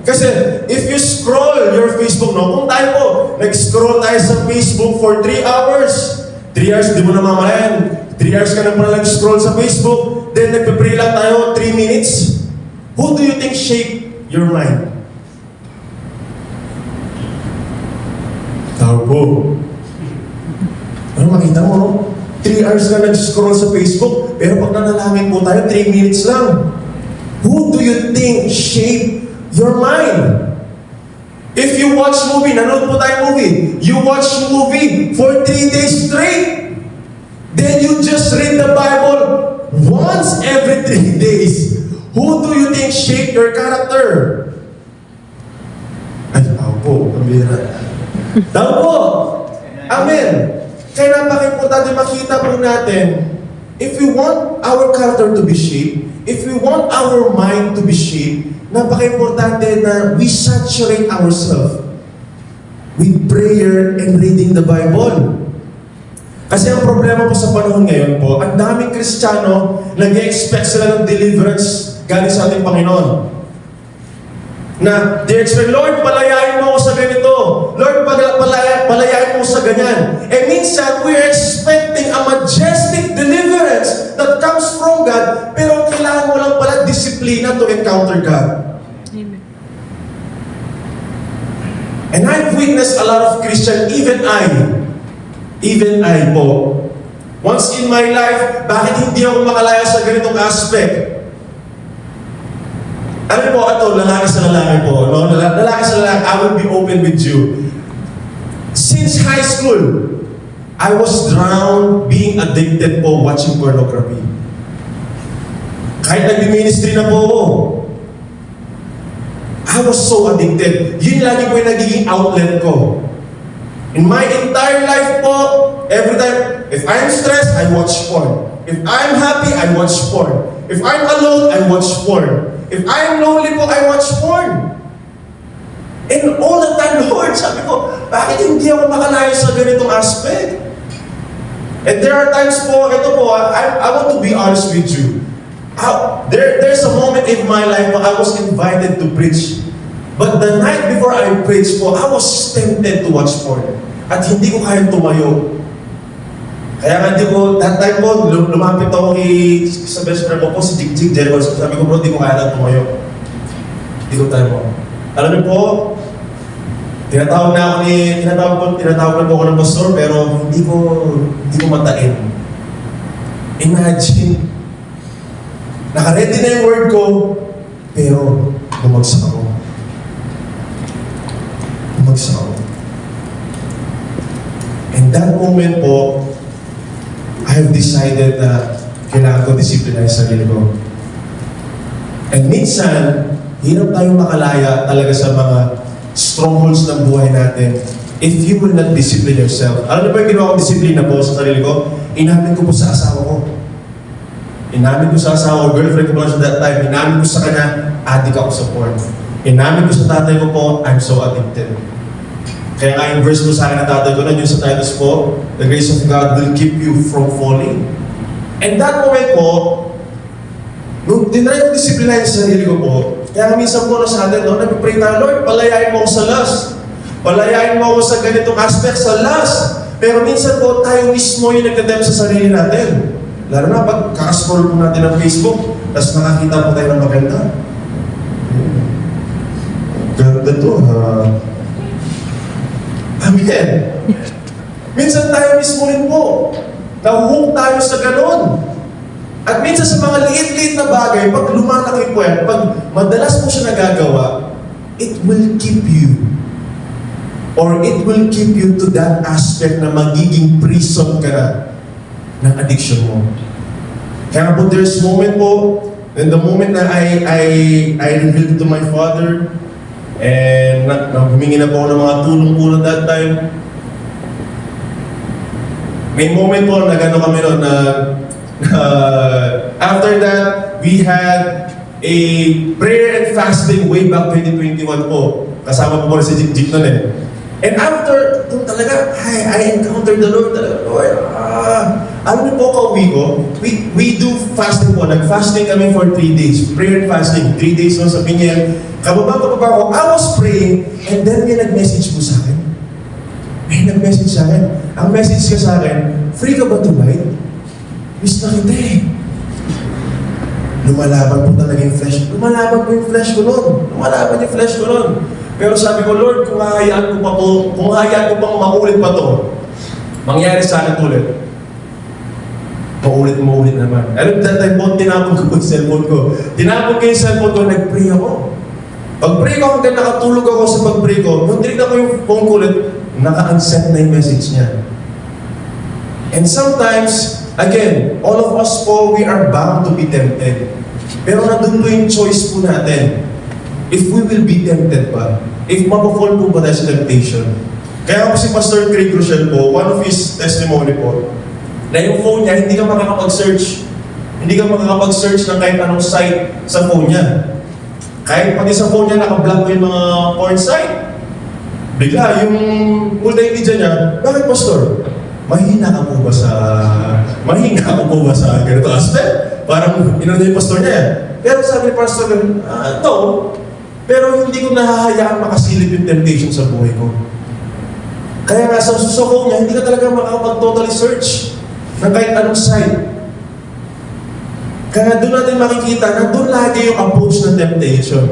Kasi if you scroll your Facebook, kung tayo po, nag-scroll tayo sa Facebook for 3 hours, 3 hours, di mo na mamalayan, 3 hours ka na pala nag-scroll sa Facebook, then nagpe-pray lang tayo 3 minutes, who do you think shaped your mind? Tao po. Ano makita mo, no? 3 hours ka nag-scroll sa Facebook, pero pag nanalangin po tayo, 3 minutes lang. Who do you think shaped your mind? If you watch movie, nanood po tayo movie, you watch movie for 3 days straight, then you just read the Bible once every 3 days. Who do you think shaped your character? Ay, tao po, kamera. Tao po. Amen. Kaya napaka-importante makita po natin, if we want our character to be shaped, if we want our mind to be shaped, napaka-importante na we saturate ourselves with prayer and reading the Bible. Kasi ang problema po sa panahon ngayon po, ang daming Kristiyano nag-expect sila ng deliverance galing sa ating Panginoon. Na they expect, Lord, palayain mo ako sa ganito. Lord, palayain mo sa ganyan. Eh minsan, we are expecting a majestic deliverance that comes from God, pero kailangan mo lang pala discipline disiplina to encounter God. Amen. And I've witnessed a lot of Christian, even I po, once in my life, bakit hindi ako makalaya sa ganitong aspect? Ano po, ito, lalaki sa lalaki po, no? Lalaki sa lalaki, I will be open with you. Since high school, I was drowned being addicted po watching pornography. Kahit nag-ministry na po ako, I was so addicted. Yun lagi po yung nagiging outlet ko. In my entire life po, every time, if I'm stressed, I watch porn. If I'm happy, I watch porn. If I'm alone, I watch porn. If I'm lonely po, I watch porn. And all the time, Lord, sabi ko, bakit hindi ako makalaya sa ganitong aspect? And there are times po, ito po, I want to be honest with you. There's a moment in my life where I was invited to preach. But the night before I preached po, I was tempted to watch porn. At hindi ko kayang tumayo. Kaya nga di ko, that time po, lumapit ako sa best friend ko po, si Jig Jericho. Sabi ko, bro, di ko kaya lang tumayo. Di ko tayo mo. Alam niyo po, tinatawag na po ako ng pastor, pero hindi ko matain. Imagine, naka-ready na yung word ko, pero bumagsak ako. And that moment po, I have decided na kailangan ko disiplina yung sarili ko. And minsan, hirap tayong makalaya talaga sa mga strongholds ng buhay natin if you will not discipline yourself. Alam niyo ba yung ginawa kong disiplina po sa sarili ko? Inamin ko po sa asawa ko. Inamin ko sa asawa ko, girlfriend ko pa sa that time, inamin ko sa kanya, addict ako sa porn. Inamin ko sa tatay ko po, I'm so addicted. Kaya nga yung verse ko sa akin ng tatay ko, yung sa Titus po, the grace of God will keep you from falling. And that moment po, nung tinry ko disiplina yung sarili ko po, kaya minsan po sa atin, no, nag-pray tayo, Lord, palayain mo ako sa lust. Palayain mo ako sa ganitong aspect sa lust. Pero minsan po, tayo mismo yung nagkadem sa sarili natin. Lalo na pag kakascroll po natin ng Facebook, tapos nakakita po tayo ng maganda. Ganda to, ha? Amen. Minsan tayo mismo rin po. Nahuhong tayo sa ganon. At minsan sa mga liit-liit na bagay, pag lumalaki po yan, pag madalas mo siya nagagawa, it will keep you. Or it will keep you to that aspect na magiging prison ka na ng addiction mo. Kaya po there's moment po, and the moment na I revealed to my father, and humingi na po ng mga tulong po na that time. May moment po na gano'n kami noon na after that, we had a prayer and fasting way back 2021 po. Kasama po si Jik noon eh. And after, talaga, I encountered the Lord talaga. Lord, alam niyo po kauwi ko, we do fasting po. Nag-fasting kami for 3 days. Prayer and fasting. 3 days no, sa Pinyel. Kababa ko, I was praying, and then may nag-message po sa akin. May nag-message sa akin. Ang message ka sa akin, free ka ba tonight? Miss na kita eh. Lumalaban po talaga yung flesh. Lumalaban po yung flesh ko noon. Pero sabi ko, Lord, kung hahayaan ko pang maulit pa to, mangyari sa akin ulit. Maulit naman. Alam, that time po, tinapon ko yung cellphone ko. Tinapon ko yung cellphone ko, nag-pray ako. Pag-pray ko, hanggang nakatulog ako sa pag-pray ko, nung tinignan ko yung phone ko ulit, naka-unsend na yung message niya. And sometimes, again, all of us po, we are bound to be tempted. Pero nandun po yung choice po natin. If we will be tempted pa, if mapafall po ba tayo sa temptation. Kaya po si Pastor Craig Rochelle po, one of his testimony po, na yung phone niya, hindi ka makakapag-search. Hindi ka makakapag-search ng kahit anong site sa phone niya. Kahit pati sa phone niya, naka-block po yung mga porn site. Bigla, yung multimedia niya, bakit Pastor? Mahina ka po ba sa ganito aspect? Parang inano yung pastor niya. Pero sabi ni Pastor, no. Pero hindi ko nahahayaan makasilip yung temptation sa buhay ko. Kaya nga sa phone niya, hindi ka talaga makakapag-totally search ng kahit anong site. Kaya doon natin makikita na doon lagi yung approach ng temptation.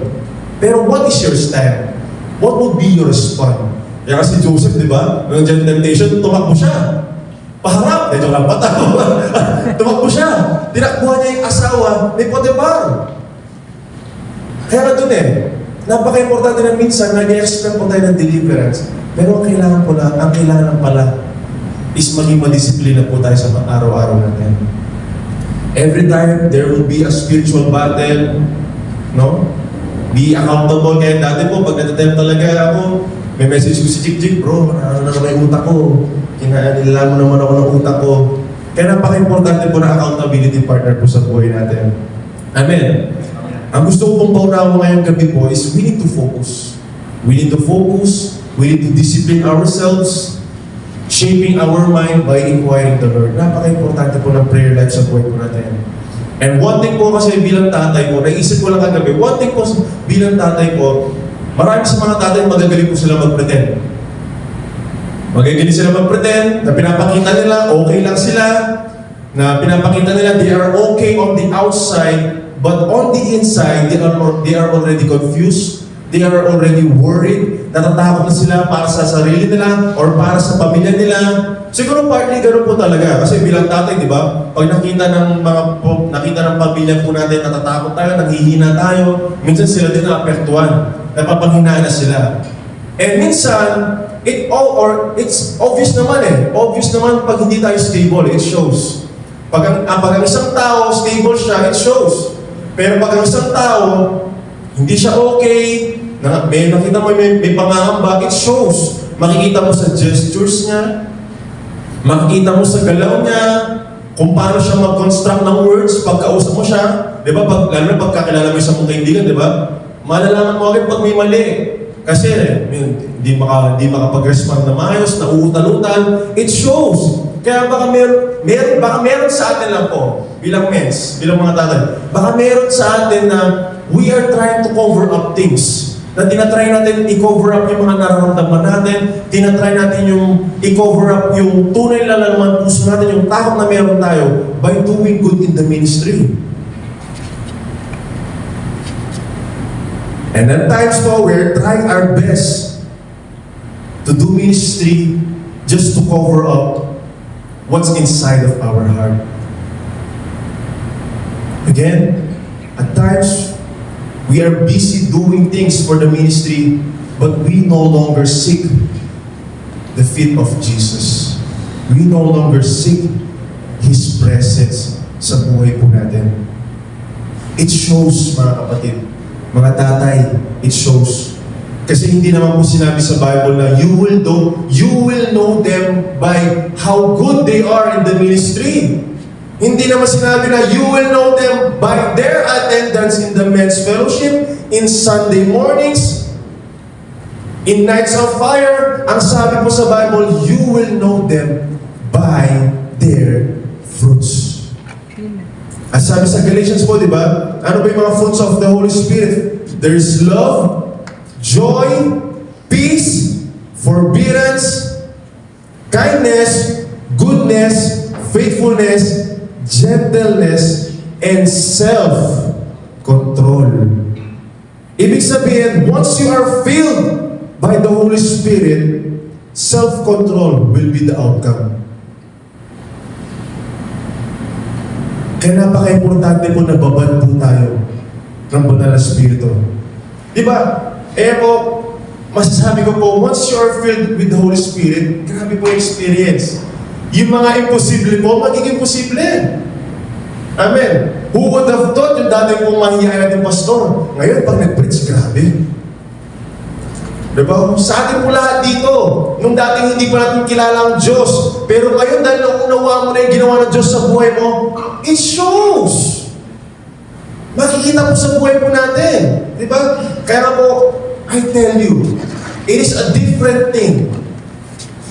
Pero what is your stand? What would be your response? Kaya kasi Joseph, di ba? Nung dyan temptation, tumakbo siya. Paharap! Medyo lang bata. Tumakbo siya. Tinakbuhan niya yung asawa ni Potiphar. Kaya na doon napaka-importante na minsan nag-expect po tayo ng deliverance. Pero ang kailangan pala is maging madisiplina po tayo sa araw-araw natin. Every time there will be a spiritual battle, no? Be accountable. Kaya dati po, pag natatem talaga ako, may message ko si Jik, bro, ano na naman yung utak ko? Nilaman naman ako ng utak ko. Kaya napaka-importante po na accountability partner po sa buhay natin. Amen. Ang gusto ko pong paunawa ngayong gabi po is we need to focus. We need to focus. We need to discipline ourselves, shaping our mind by inquiring the Lord. Napaka-importante po ng prayer life sa buhay po natin. And one thing po kasi bilang tatay po, naisip ko lang kagabi, one thing po bilang tatay po, marami sa mga tatay magagaling po sila mag-pretend. Magagaling sila mag-pretend, na pinapakita nila, okay lang sila, na pinapakita nila, they are okay on the outside, but on the inside, they are already confused, they are already worried, natatakot na sila para sa sarili nila or para sa pamilya nila. Siguro partly ganoon po talaga. Kasi bilang tatay, di ba? Pag nakita ng pamilya po natin, natatakot tayo, nanghihina tayo, minsan sila din naapektuhan, napapanghinaan na sila. And minsan, it's obvious naman Obvious naman pag hindi tayo stable, it shows. Pag ang isang tao, stable siya, it shows. Pero pag ang isang tao, hindi siya okay, may nakita mo may pangangamba, it shows. Makikita mo sa gestures niya, makikita mo sa galaw niya, kung paano siya mag-construct ng words, pagkausap mo siya, di ba? Lalo na pagkakilala mo sa mong kaibigan, di ba? Malalaman mo agad pag may mali. Kasi hindi makapag-respond na maayos, nauutal-utal, it shows. Kaya baka meron sa atin lang po, bilang mens, bilang mga tatay, baka meron sa atin na we are trying to cover up things. Na tinatry natin i-cover up yung mga nararamdaman natin, tinatry natin yung i-cover up yung tunay na laman puso natin, yung takot na meron tayo by doing good in the ministry. And at times po, we're trying our best to do ministry just to cover up what's inside of our heart. Again, at times, we are busy doing things for the ministry, but we no longer seek the feet of Jesus. We no longer seek His presence sa buhay po natin. It shows, mga kapatid, mga tatay, it shows. Kasi hindi naman po sinabi sa Bible na you will know them by how good they are in the ministry. Hindi naman sinabi na you will know them by their attendance in the men's fellowship, in Sunday mornings, in nights of fire. Ang sabi po sa Bible, you will know them by their fruits. Ang sabi sa Galatians po, di ba? Ano ba yung mga fruits of the Holy Spirit? There is love, joy, peace, forbearance, kindness, goodness, faithfulness, gentleness, and self-control. Ibig sabihin, once you are filled by the Holy Spirit, self-control will be the outcome. Kaya napaka-importante po na babad po tayo ng banal na Espiritu. Diba? Masasabi ko po, once you are filled with the Holy Spirit, grabe po yung experience. Yung mga imposible po, magiging posible. Amen. Who would have thought yung dati pong mahihayin natin pastor? Ngayon, pag nag-preach, grabe. Diba? Sa atin po lahat dito, nung dating hindi pa natin kilala ang Diyos, pero ngayon dahil nauunawa mo na yung ginawa ng Diyos sa buhay mo, it shows. Makikita po sa buhay po natin. Diba? Kaya po, I tell you, it is a different thing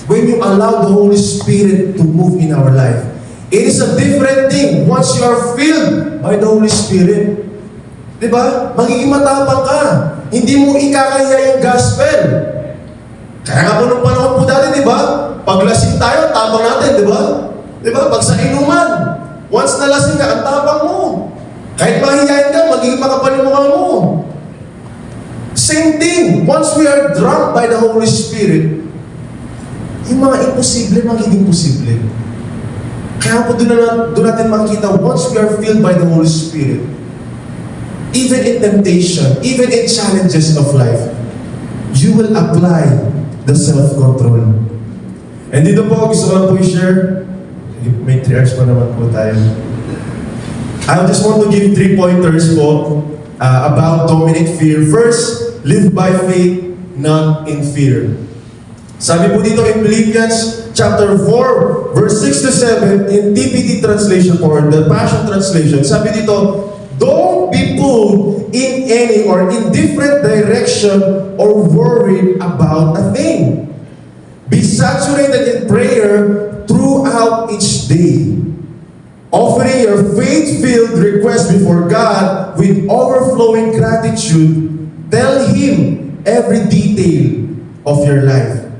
when you allow the Holy Spirit to move in our life. It is a different thing once you are filled by the Holy Spirit. Diba? Magiging matapang ka. Hindi mo ikakaya yung gospel. Kaya nga po nung panahon po dati, diba? Pag lasing tayo, tapang natin, diba? Diba? Pag sa inuman, once nalasing ka, ang tapang mo. Kahit mahihayin ka, magiging makapal yung mukha mo. Same thing. Once we are drunk by the Holy Spirit, yung mga imposible, magiging posible. Kaya po doon natin makikita, once we are filled by the Holy Spirit, even in temptation, even in challenges of life, you will apply the self-control. And dito po, gusto ko lang po i-share, may 3 hours pa naman po tayo. I just want to give 3 pointers po about dominate fear. First, live by faith, not in fear. Sabi po dito in Philippians chapter 4, verse 6 to 7, in TPT translation or the Passion Translation, sabi dito, don't be pulled in any or in different direction or worried about a thing. Be saturated in prayer throughout each day, offering your faith-filled request before God with overflowing gratitude. Tell Him every detail of your life.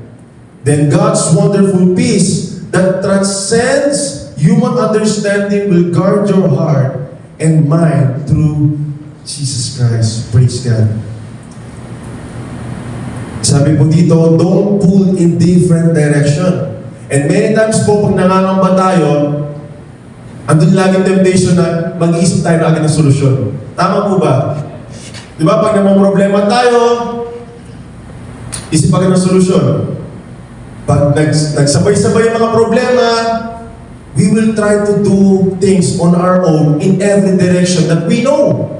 Then God's wonderful peace that transcends human understanding will guard your heart and mind through Jesus Christ. Praise God. Sabi po dito, don't pull in different direction. And many times po, pag nangangamba tayo, andun laging temptation na mag-iisip tayo na agad ng solusyon. Tama po ba? Di ba, pag namamroblema tayo, isip agad ng solusyon. Pag nagsabay-sabay yung mga problema, we will try to do things on our own in every direction that we know.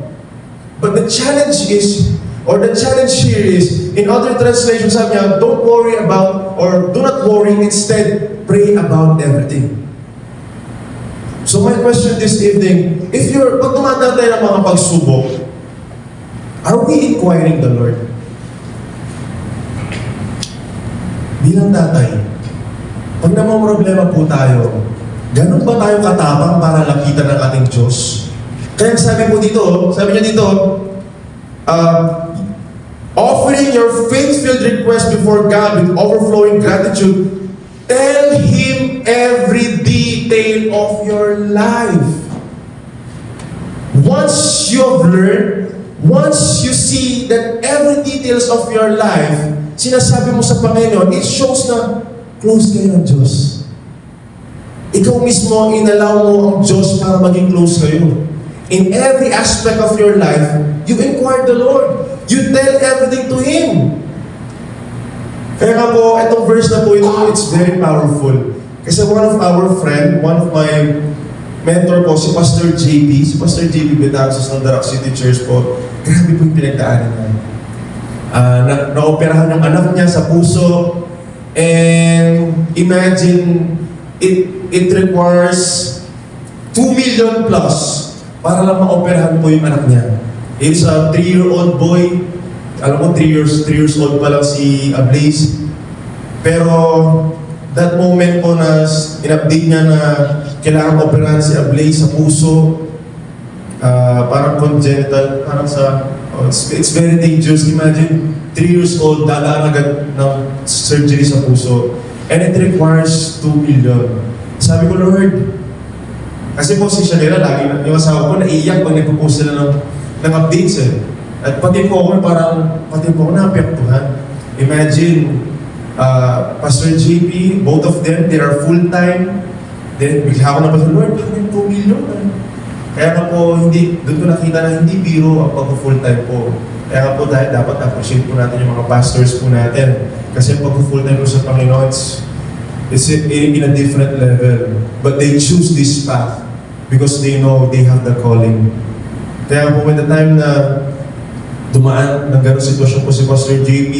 But the challenge is, or the challenge here is, in other translations, sabi niya, don't worry about, or do not worry, instead, pray about everything. So my question this evening, pag tumatanda tayo ng mga pagsubok, are we inquiring the Lord? Bilang tatay, pag namamroblema po tayo, ganun ba tayo katapang para lapitan ng ating Diyos? Kaya sabi po dito, sabi niya dito, offering your faith-filled request before God with overflowing gratitude, tell Him every detail of your life. Once you have learned, once you see that every details of your life, sinasabi mo sa Panginoon, it shows na close kayo ng Diyos. Ikaw mismo, inalaw mo ang Diyos para maging close kayo. In every aspect of your life, you inquire the Lord. You tell everything to Him. Kaya nga po, itong verse na po ito, it's very powerful. Kasi one of our friend, one of my mentor po, si Pastor JB, Betagsos ng Darak City Church po, grabe po yung pinagdaanan niya. Na-operahan yung anak niya sa puso, and imagine, it requires 2 million plus para lang ma-operahan po yung anak niya. He's a 3-year-old boy. Alam mo, 3 years old pa lang si Blaze. Pero, that moment po na in-update niya na kailangan operahan si Blaze sa puso, parang congenital, parang sa, it's very dangerous. Imagine, 3 years old, dadaan agad ng surgery sa puso. And it requires 2 million. Sabi ko, Lord, kasi po si Shanira, lagi yung asawa ko, naiiyak pag nagpo-post sila ng updates eh. At pati po ako naapektuhan. Imagine, Pastor JP, both of them, they are full-time. Then, bigla ako na ba, Lord, bakit 2 million? Kaya nga po, doon ko nakita na hindi biro ang pag-full-time po. Kaya nga po, dahil dapat appreciate po natin yung mga pastors po natin. Kasi pag-full-time po sa Panginoon, it's in a different level. But they choose this path because they know they have the calling. Kaya po, when the time na dumaan ng gano'ng sitwasyon po si Pastor JP,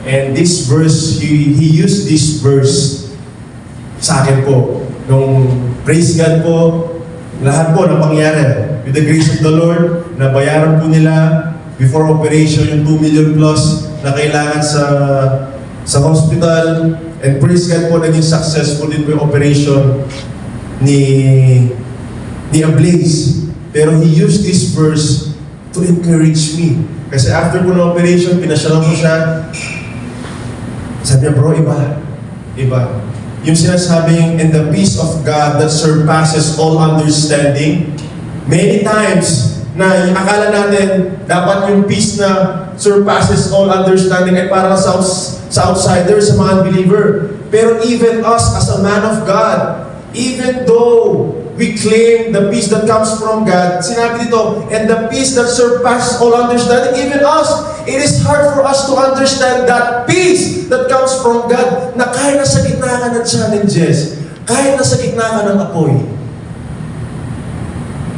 and this verse, he used this verse sa akin po. Nung praise God po, lahat po na pangyari. With the grace of the Lord, nabayaran po nila before operation yung 2 million plus na kailangan sa hospital. And praise God po, naging successful din po yung operation ni Blaze. Pero he used this verse to encourage me. Kasi after po ng operation, pinasyalan ko siya. Sabi niya, bro, iba. Yung sinasabing, and the peace of God that surpasses all understanding Many times na akala natin dapat yung peace na surpasses all understanding ay para sa outsider, sa mga unbeliever. Pero even us as a man of God, even though we claim the peace that comes from God, sinabi dito, and the peace that surpasses all understanding, even us, it is hard for us to understand that peace that comes from God, na kahit nasa gitna ka ng challenges, kahit nasa gitna ka ng apoy,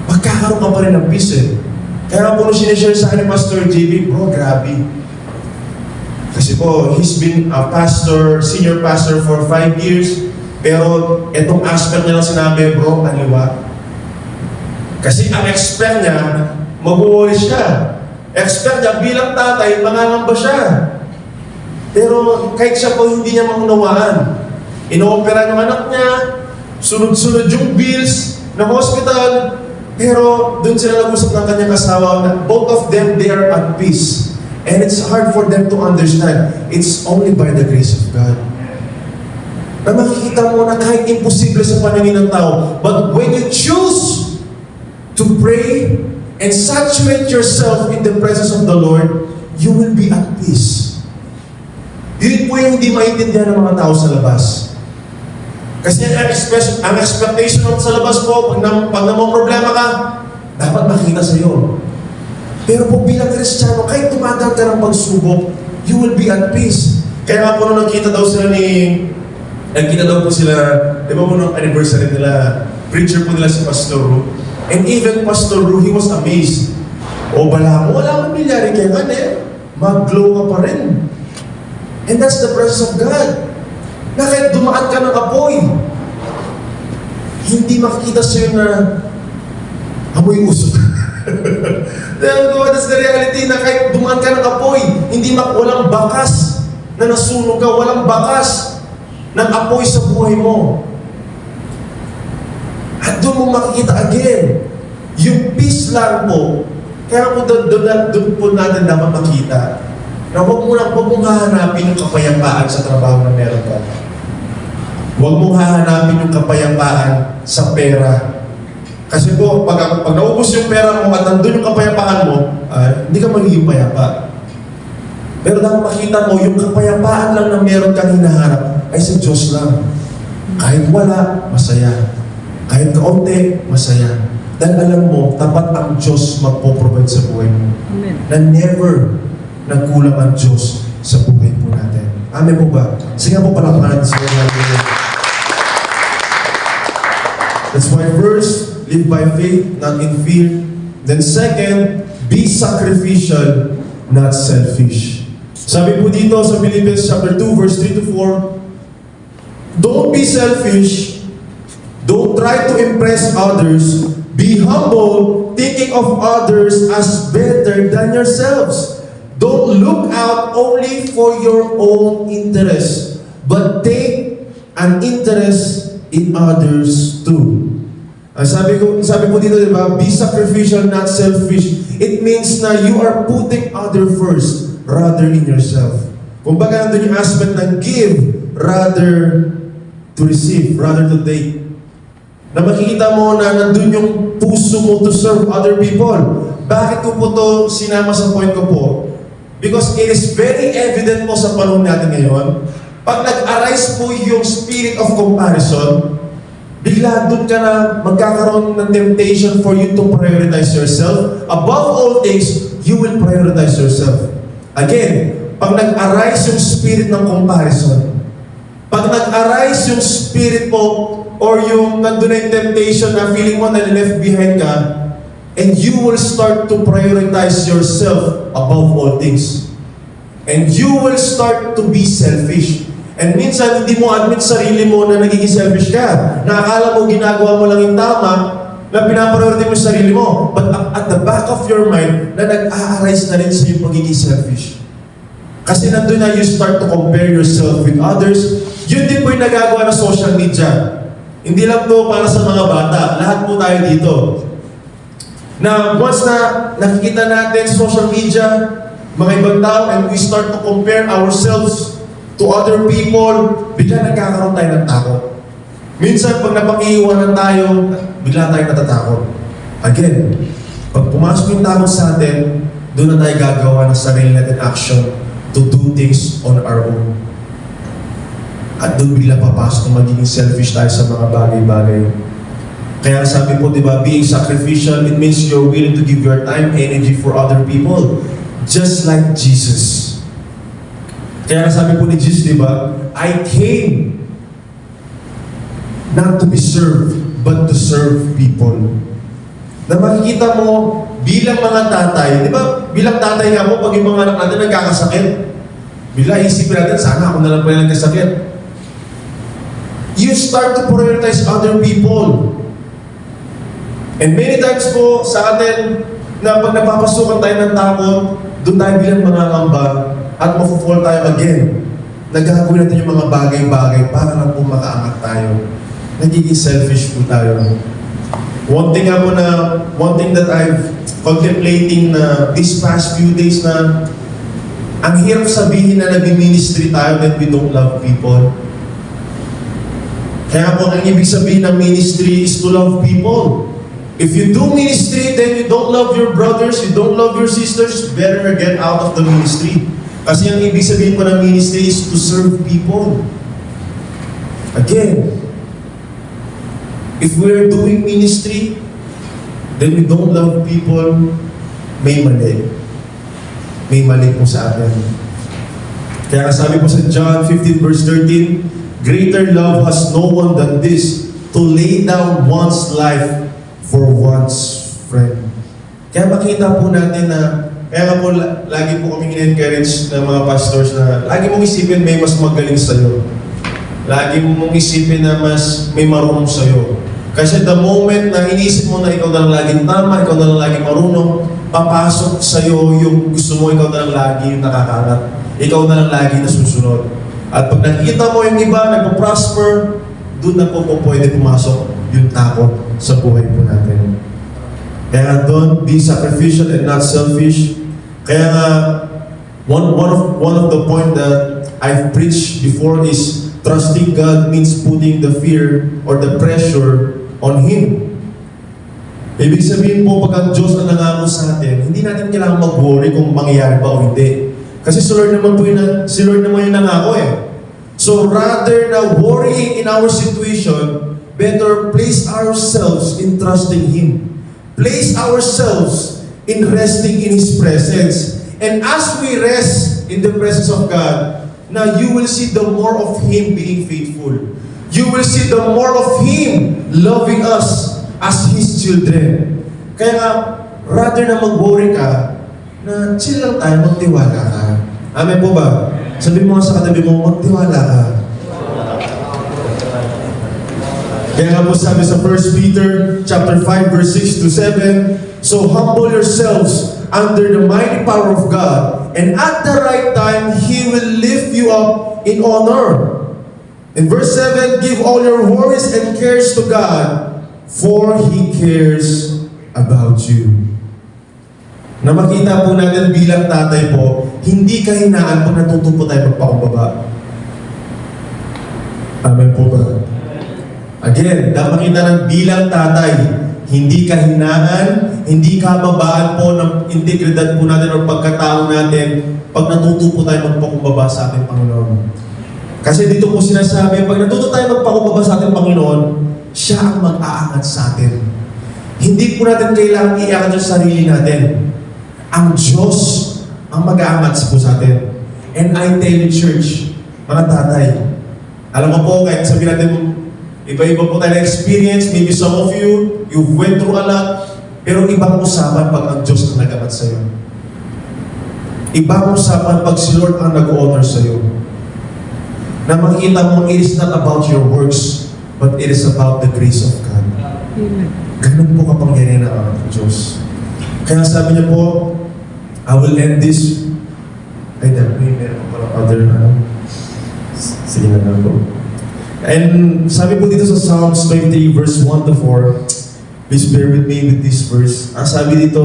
magkakaroon ka pa rin ng peace eh. Kaya po nung sinishare sa akin ni Pastor JB, bro, grabe. Kasi po, he's been a pastor, senior pastor for 5 years, pero itong aspect niya lang sinabi, bro, kaliwa. Kasi ang expect niya, mag-uuli siya. Expect niya, bilang tatay, mangangamba siya. Pero kahit siya po hindi niya maunawaan, inoopera yung anak niya, sunod-sunod yung bills ng hospital, pero doon sila nag-usap ng kanyang asawa na both of them, they are at peace. And it's hard for them to understand. It's only by the grace of God. Na makikita mo na kahit imposible sa paningin ng tao, but when you choose to pray and saturate yourself in the presence of the Lord, you will be at peace. Yun po yung hindi maintindihan ng mga tao sa labas. Kasi ang expectation sa labas po, pag namang problema ka, dapat makita sa iyo. Pero po bilang Kristiyano, kahit tumagal ka ng pagsubok, you will be at peace. Kaya nga po nung nagkita daw po sila, di ba po nung anniversary nila, preacher po nila si Pastor Ru. And even Pastor Ru, he was amazed. O wala man milyari kaya mag-glow ka pa rin. And that's the presence of God. Na kahit dumaan ka ng apoy, hindi makikita sa'yo na amoy usok. That's the reality na kahit dumaan ka ng apoy, walang bakas na nasunog ka, walang bakas ng apoy sa buhay mo. At doon mo makikita again, yung peace lang po, kaya po doon po natin dapat makita na huwag mong hahanapin yung kapayapaan sa trabaho na meron ka. Huwag mong hahanapin yung kapayapaan sa pera. Kasi po, pag naubos yung pera mo at nandun yung kapayapaan mo, hindi ka magiging payapa. Pero dapat makita mo, yung kapayapaan lang na meron kang hinaharap ay sa Diyos lang. Kahit wala, masaya. Kahit kaunti, masaya. Dahil alam mo, tapat ang Diyos magpo-provide sa buhay mo. Amen. Na never nagkulang ang Diyos sa buhay po natin. Amen po ba? Sige po palakpakan sa mga. That's why first, live by faith, not in fear. Then second, be sacrificial, not selfish. Sabi po dito sa Philippians chapter 2, verse 3 to 4, don't be selfish. Don't try to impress others. Be humble, thinking of others as better than yourselves. Don't look out only for your own interest, but take an interest in others too. Sabi ko dito, di ba? Be sacrificial, not selfish. It means na you are putting other first rather in yourself. Kumbaga, nandun yung aspect ng give rather to receive, rather to take. Na makikita mo na nandun yung puso mo to serve other people. Bakit ko po to sinama sa point ko po? Because it is very evident po sa panahon natin ngayon, pag nag-arise po yung spirit of comparison, bigla doon ka na magkakaroon ng temptation for you to prioritize yourself. Above all things, you will prioritize yourself. Again, pag nag-arise yung spirit ng comparison, pag nag-arise yung spirit po, or yung nandun na yung temptation na feeling mo na left behind ka, and you will start to prioritize yourself above all things. And you will start to be selfish. And minsan, hindi mo admit sarili mo na nagiging selfish ka. Nakakala mo, ginagawa mo lang yung tama, na pinapriority mo yung sarili mo. But at the back of your mind, na nag-a-arise na rin sa yung pagiging selfish. Kasi nandun na you start to compare yourself with others. Yun din po yung nagagawa ng social media. Hindi lang to para sa mga bata. Lahat po tayo dito. Na once na nakikita natin social media, mga ibang tao, and we start to compare ourselves to other people, bigla nagkakaroon tayo ng takot. Minsan, pag napakiiwanan tayo, bigla tayo natatakot. Again, pag pumasok yung takot sa atin, doon na tayo gagawa ng sarili natin action to do things on our own. At doon bigla papasok na magiging selfish tayo sa mga bagay-bagay. Kaya sabi po, di ba, being sacrificial, it means you're willing to give your time, energy for other people. Just like Jesus. Kaya sabi po ni Jesus, di ba, I came not to be served, but to serve people. Na makikita mo, bilang mga tatay, di ba, bilang tatay nga po, pag yung mga anak natin nagkakasakit, bila isipin natin, sana ako na lang pala nagkasakit. You start to prioritize other people. And many times po sa atin, na pag napapasukan tayo ng takot, doon tayo bilang mangangamba at mafufall tayo again. Nagagawin natin yung mga bagay-bagay para lang po makaangat tayo. Nagiging selfish po tayo. One thing that I've contemplating na these past few days na ang hirap sabihin na nag-ministry tayo that we don't love people. Kaya po ang ibig sabihin ng ministry is to love people. If you do ministry, then you don't love your brothers, you don't love your sisters, better get out of the ministry. Kasi ang ibig sabihin po ng ministry is to serve people. Again, if we're doing ministry, then we don't love people, may mali. May mali po sa atin. Kaya sabi po sa John 15 verse 13, greater love has no one than this, to lay down one's life for one's friend. Kaya makita po natin na, kaya nga po lagi po kami in-encourage ng mga pastors na lagi mong isipin may mas magaling sa'yo. Lagi mong isipin na mas may marunong sa'yo. Kasi the moment na iniisip mo na ikaw na lang laging tama, ikaw na lang laging marunong, papasok sa'yo yung gusto mo, ikaw na lang lagi yung nakakalat. Ikaw na lang lagi na susunod. At pag nakikita mo yung iba, nagpo-prosper, doon na po pwede pumasok yung takot sa buhay po natin. Kaya don't be sacrificial and not selfish. Kaya nga, one of the point that I've preached before is trusting God means putting the fear or the pressure on Him. Ibig sabihin po, pag ang Diyos na nangako sa atin, hindi natin kailangan mag-worry kung mangyayari ba o hindi. Kasi si Lord naman yung nangako eh. So rather na worrying in our situation, better place ourselves in trusting Him. Place ourselves in resting in His presence. And as we rest in the presence of God, now you will see the more of Him being faithful. You will see the more of Him loving us as His children. Kaya nga, rather na mag-worry ka, na chill lang tayo, magtiwala ka. Amen po ba? Sabi mo sa katabi mo, magtiwala ka. Kaya nga po sabi sa 1 Peter chapter 5 verse 6 to 7, so humble yourselves under the mighty power of God, and at the right time, He will lift you up in honor. In verse 7, give all your worries and cares to God, for He cares about you. Na makita po natin bilang tatay po, hindi kahinaan pag natuto po tayo magpakumbaba. Amen po ba? Again, makita ng bilang tatay, hindi kahinaan, hindi kababaan po ng integridad po natin o pagkatao natin pag natuto po tayo magpakumbaba sa ating Panginoon. Kasi dito po sinasabi, pag natuto tayo magpakumbaba sa ating Panginoon, siya ang mag-aangat sa atin. Hindi po natin kailangan iangat yung sarili natin. Ang Diyos ang mag-aangat po sa atin. And I tell you, church, mga tatay, alam mo po, kahit sabihin natin, iba-iba po tayo na experience, maybe some of you, you've went through a lot, pero ibang usapan pag ang Diyos ang nag-aangat sa'yo. Ibang usapan pag si Lord ang nag-honor sa'yo. Na makikita mo, it is not about your works, but it is about the grace of God. Ganun po kapangyarihan ng Diyos. Kaya sabi niya po, I will end this. Ay, meron ko lang other sige na lang po. And sabi po dito sa Psalms 20 verse 1 to 4, please bear with me with this verse. Ang sabi dito,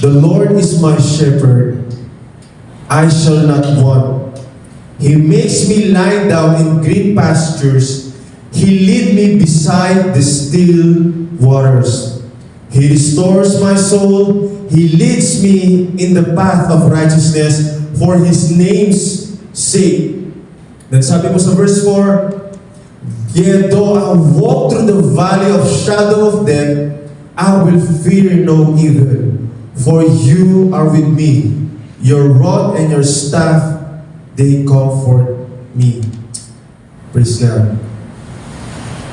the Lord is my shepherd, I shall not want. He makes me lie down in green pastures. He lead me beside the still waters. He restores my soul. He leads me in the path of righteousness for His name's sake. Then sabi po sa verse 4, Yet though I walk through the valley of shadow of death, I will fear no evil, for you are with me. Your rod and your staff, they comfort me. Praise God.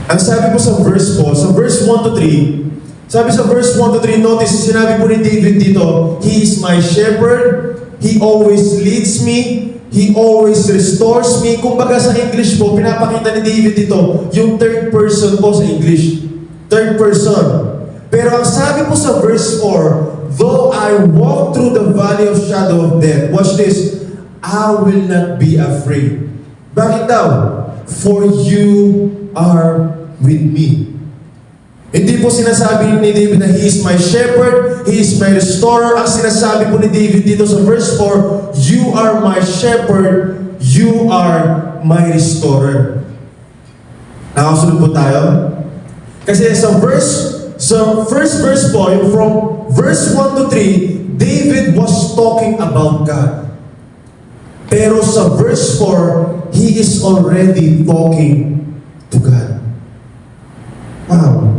Ang sabi po sa verse 4, sa verse 1 to 3, sabi sa verse 1 to 3, notice, sinabi po ni David dito, He is my shepherd, He always leads me, He always restores me. Kumbaga sa English po, pinapakita ni David dito, yung third person po sa English. Third person. Pero ang sabi po sa verse 4, Though I walk through the valley of shadow of death, watch this, I will not be afraid. Bakit daw? For you are with me. Hindi po sinasabi ni David na He is my shepherd, He is my restorer. Ang sinasabi po ni David dito sa verse 4, You are my shepherd, You are my restorer. Nakasunod po tayo? Kasi sa first verse po, yung from verse 1 to 3, David was talking about God. Pero sa verse 4, he is already talking to God. Wow.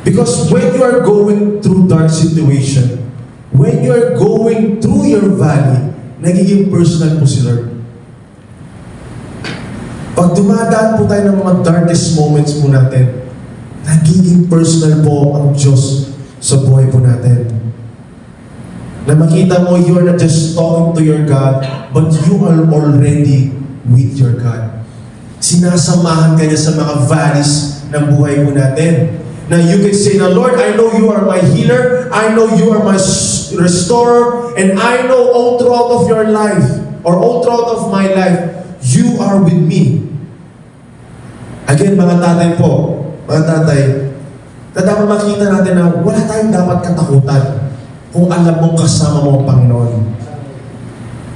Because when you are going through dark situation, when you are going through your valley, nagiging personal po si Lord. Pag dumadaan po tayo ng mga darkest moments po natin, nagiging personal po ang Diyos sa buhay po natin. Na makita mo, you are not just talking to your God, but you are already with your God. Sinasamahan ka niya sa mga valleys ng buhay po natin. Now you can say, now Lord, I know you are my healer, I know you are my restorer, and I know all throughout of your life, or all throughout of my life, you are with me. Again, mga tatay po, dapat makita natin na wala tayong dapat katakutan kung alam mong kasama mo ang Panginoon.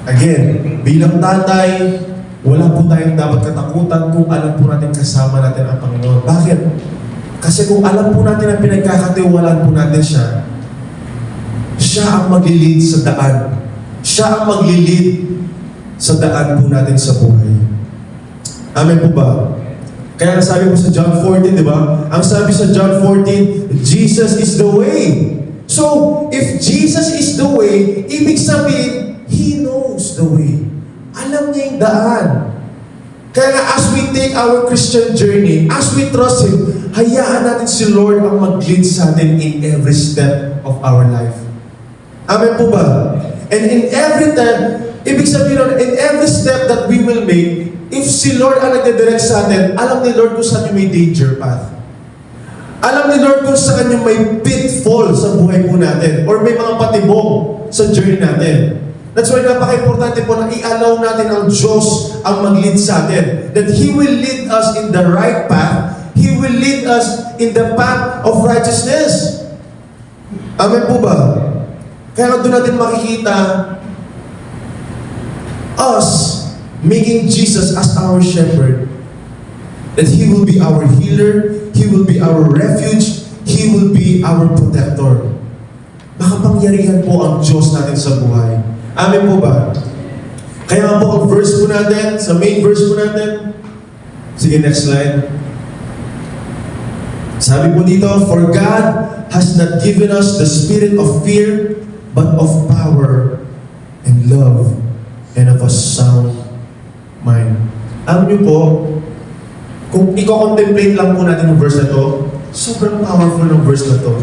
Again, bilang tatay, wala po tayong dapat katakutan kung alam po natin kasama natin ang Panginoon. Bakit? Kasi kung alam po natin ang pinagkakatiwalaan po natin siya ang maglilid sa daan. Siya ang maglilid sa daan po natin sa buhay. Amen po ba? Kaya nasabi po sa John 14, di ba? Ang sabi sa John 14, Jesus is the way. So, if Jesus is the way, ibig sabihin, He knows the way. Alam niya yung daan. Kaya nga, as we take our Christian journey, as we trust Him, hayaan natin si Lord ang mag-lead sa atin in every step of our life. Amen po ba? And in every time, ibig sabihin, in every step that we will make, if si Lord ang nagdedirect sa atin, alam ni Lord kung saan yung may danger path. Alam ni Lord kung saan yung may pitfall sa buhay po natin, or may mga patibong sa journey natin. That's why napaka-importante po na i-allow natin ang Diyos ang mag-lead sa atin. That He will lead us in the right path. He will lead us in the path of righteousness. Amen po ba? Kaya doon natin makikita us making Jesus as our shepherd. That He will be our healer, He will be our refuge, He will be our protector. Makapangyarihan po ang Diyos natin sa buhay. Amen po ba? Kaya nga po ang verse po natin, sa main verse po natin, sige next slide. Sabi po dito, For God has not given us the spirit of fear, but of power and love and of a sound mind. Alam niyo po, kung i-contemplate lang po natin yung verse na to, sobrang powerful ng verse na to.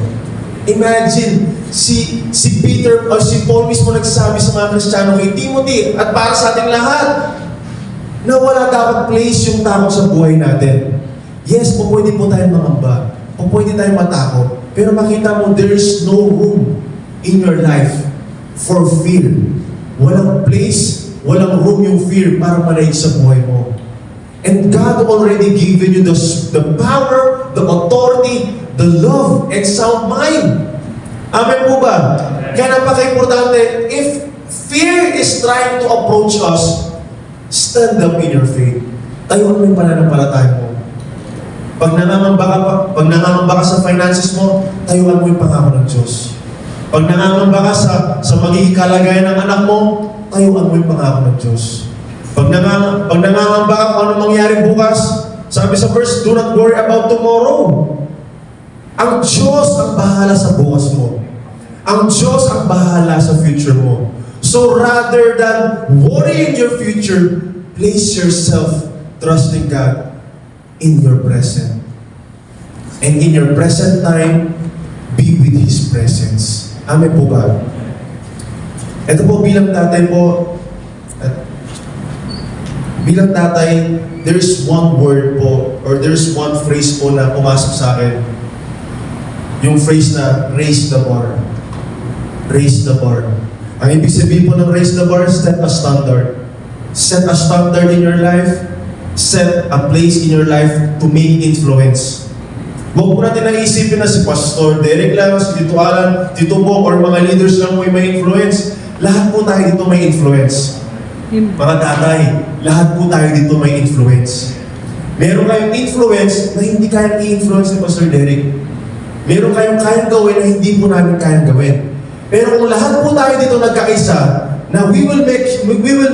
Imagine, si Peter o si Paul mismo nagsabi sa mga Kristiyano kay Timothy at para sa ating lahat na wala dapat place yung takot sa buhay natin. Yes, pwede po tayong mangamba, pwede tayong matakot, pero makita mo, there is no room in your life for fear. Walang place, walang room yung fear para malaig sa buhay mo. And God already given you the power, the authority, the love, and sound mind. Amen po ba? Kaya napaka-importante, if fear is trying to approach us, stand up in your faith. Tayo mo yung pananampalataya mo. Pag nangangamba ka sa finances mo, tayuan mo yung pangako ng Diyos. Pag nangangamba ka sa magiging kalagayan ng anak mo, tayuan mo yung pangako ng Diyos. Pag nangangamba ka kung ano mangyari bukas, sabi sa verse, do not worry about tomorrow. Ang Diyos ang bahala sa bukas mo. Ang Diyos ang bahala sa future mo. So rather than worrying your future, place yourself trusting God in your present. And in your present time, be with His presence. Amen po ba? Ito po bilang tatay po, there's one word po, or there's one phrase po na pumasok sa akin. Yung phrase na, raise the bar. Raise the bar. Ang ibig sabihin po ng raise the bar, set a standard. Set a standard in your life. Set a place in your life to make influence. Huwag po natin naisipin na si Pastor Derek lang, si Tito Alan, Tito Bong, or mga leaders lang po yung may influence. Lahat po tayo dito may influence. Mga tatay, lahat po tayo dito may influence. Meron kayong influence na hindi kayang i-influence ni Pastor Derek. Meron kayong kayang gawin na hindi po namin kayang gawin. Pero kung lahat po tayo dito nagkaisa, na we will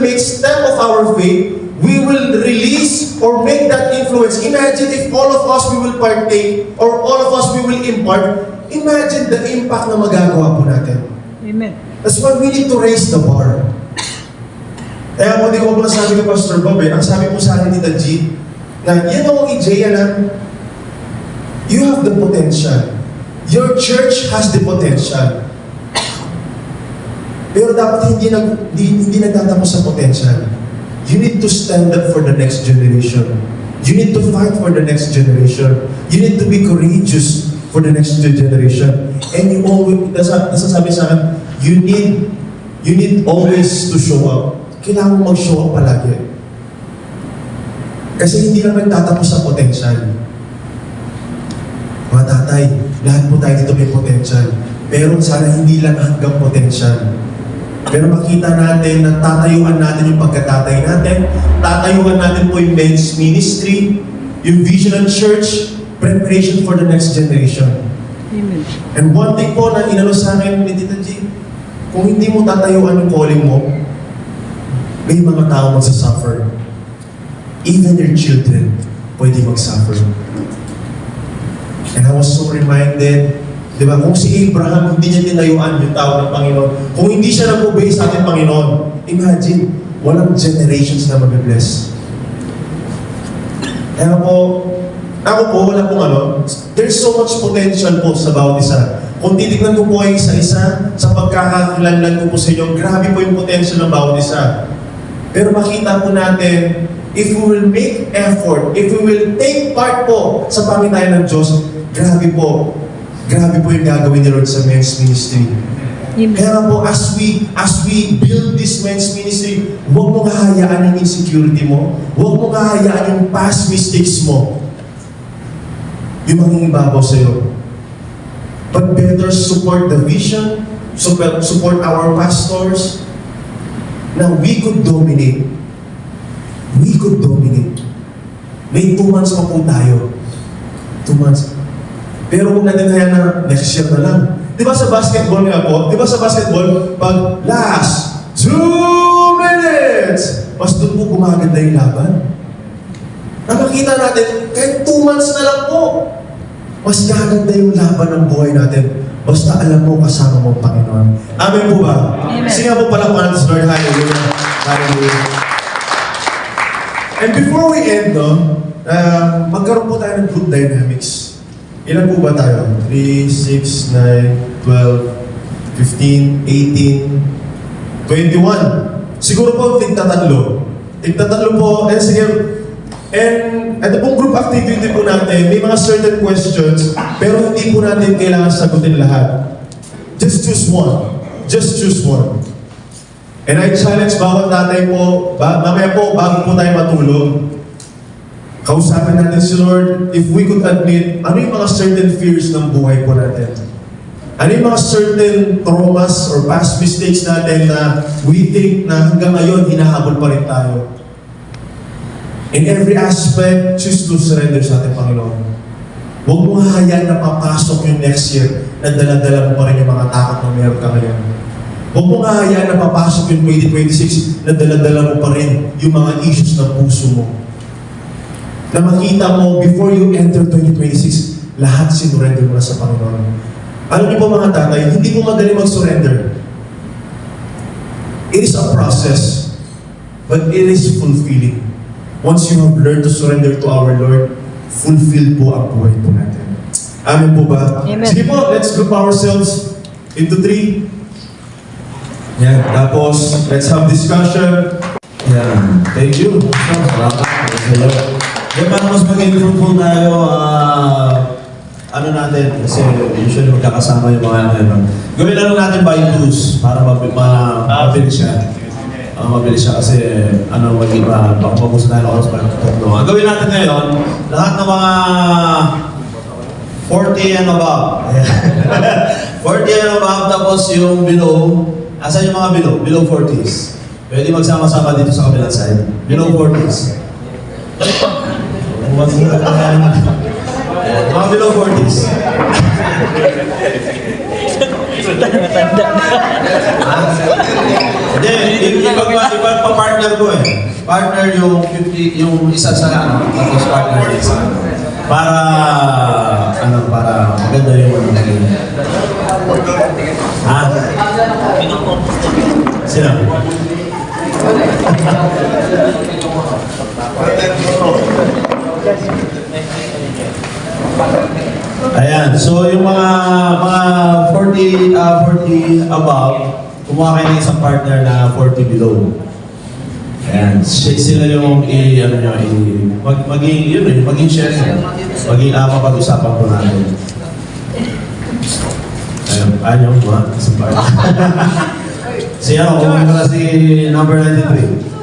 make step of our faith, we will release or make that influence. Imagine if all of us we will partake, or all of us we will impart, imagine the impact na magagawa po natin. Amen. That's why we need to raise the bar. Kaya po, di ko po nasabi ko, Pastor Bob, ang sabi po sa akin, Tita G, na yan ang ideya na you have the potential. Your church has the potential. Pero dapat hindi nagtatapos sa potential. You need to stand up for the next generation. You need to fight for the next generation. You need to be courageous for the next generation. And you always, nasasabi sa akin, you need always to show up. Kailangan mo mag-show up palagi. Kasi hindi lang nagtatapos sa potential. Mga tatay, lahat po tayo dito may potential. Pero sana hindi lang hanggang potential. Pero makita natin na tatayuan natin yung pagkatatay natin, tatayuan natin po yung men's ministry, yung vision ng church, preparation for the next generation. Amen. And one thing po na inano sa akin ni Tita G, kung hindi mo tatayuan yung calling mo, may mga tao magsasuffer. Even your children, pwede magsuffer. And I was so reminded, di ba, kung si Abraham, hindi niya tinayuan yung tao ng Panginoon. Kung hindi siya nag-obey sa ating Panginoon, imagine, walang generations na mabibless. Kaya ako po, wala pong there's so much potential po sa bawat isa. Kung titignan ko po ay isa-isa, sa pagkakakilanlan ko po sa inyo, grabe po yung potential ng bawat isa. Pero makita po natin, if we will make effort, if we will take part po sa pangitayan ng Diyos, grabe po yung gagawin ni Lord sa men's ministry. Amen. Kaya po, as we build this men's ministry, huwag mong hahayaan yung insecurity mo, huwag mong hahayaan yung past mistakes mo, yung mangingibabaw sa'yo. But better support the vision, support our pastors, na we could dominate. We could dominate. May 2 months pa po tayo. 2 months. Pero kung natin kaya na next year na lang. Di ba sa basketball nga po? Di ba sa basketball, pag last 2 minutes, mas doon po gumaganda yung laban. Nakakita natin, kahit 2 months na lang po, mas gaganda yung laban ng buhay natin. Basta alam mo, kasama mo ang Panginoon. Amen po ba? Amen. Kasi nga po pala kung ano sa Lord, hallelujah. Hallelujah. And before we end, magkaroon po tayo ng group dynamics. Ilan po ba tayo? 3, 6, 9, 12, 15, 18, 21. Siguro po, tigtatatlo. Tigtatatlo po, sige. And ito pong group activity po natin, may mga certain questions, pero hindi po natin kailangan sagutin lahat. Just choose one. Just choose one. And I challenge bawat tatay po, mamaya po, bago po tayo matulog, kausapin natin si Lord, if we could admit, ano yung mga certain fears ng buhay po natin? Ano yung mga certain traumas or past mistakes natin na we think na hanggang ngayon, hinahabol pa rin tayo? In every aspect, choose to surrender sa ating Panginoon. Huwag mo hahayaan na papasok yung next year na dala-dala mo pa rin yung mga takot na meron ka ngayon. Huwag mo hahayaan na papasok yung 2026 na dala-dala mo pa rin yung mga issues ng puso mo. Na makita mo, before you enter 2026, lahat sinurrender mo na sa Panginoon. Alam niyo po mga tatay, hindi po madali mag-surrender. It is a process, but it is fulfilling. Once you have learned to surrender to our Lord, fulfill po ang buhay po natin. Amen po ba? Amen. Sige po, let's group ourselves into 3. Yan, tapos, let's have discussion. Yan. Thank you. Salamat. Kaya para mas maging fruitful tayo, ano natin, kasi usually magkakasama yung mga ano. Gawin lang natin by twos para mabilis siya. Mabilis siya kasi ano, mag-iba, baka mabusa tayo ng oras para tatlo. Ang gawin natin ngayon, lahat ng mga 40 and above. 40 and above, tapos yung below, asan yung mga below? Below 40s. Pwede magsama-sama dito sa kabilang side. Below 40s. Mga below 40s. Hindi, ipagpa-partner ko eh. Partner yung 50, yung isa sa ano, tapos partner yung isa. Para, ano, para maganda yung ano naging. Ha? Sino? Ayan, so yung mga 40 above, kumuha kayo ng isang partner na 40 below. Ayan, sila yung maging share nyo. Maging mapag-usapan po natin. Ayun, ayaw mo ha, isang partner. Siya, kumuha na si number 93.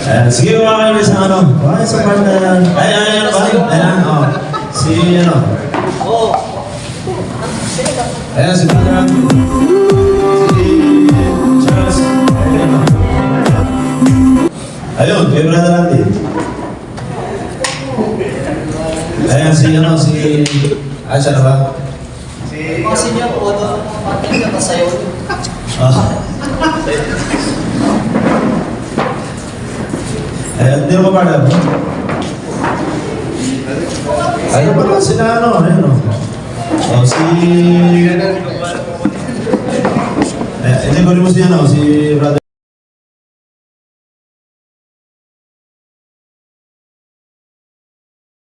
Ayan, sige, mga kayo sa ano. Sa partner. Ayan ba? Ayan, o. Si, ano. Ayan, si partner. Si Charles. Ayun, kay Brother Andy. Ayan, si, ano, si... Ay, siya na ba? Mga senior po, pati na sayo. Ayan, hindi mo ba partner? Ayun ba ba sila ano? Ayun o. O si... hindi ko rin mo si ano, si Brother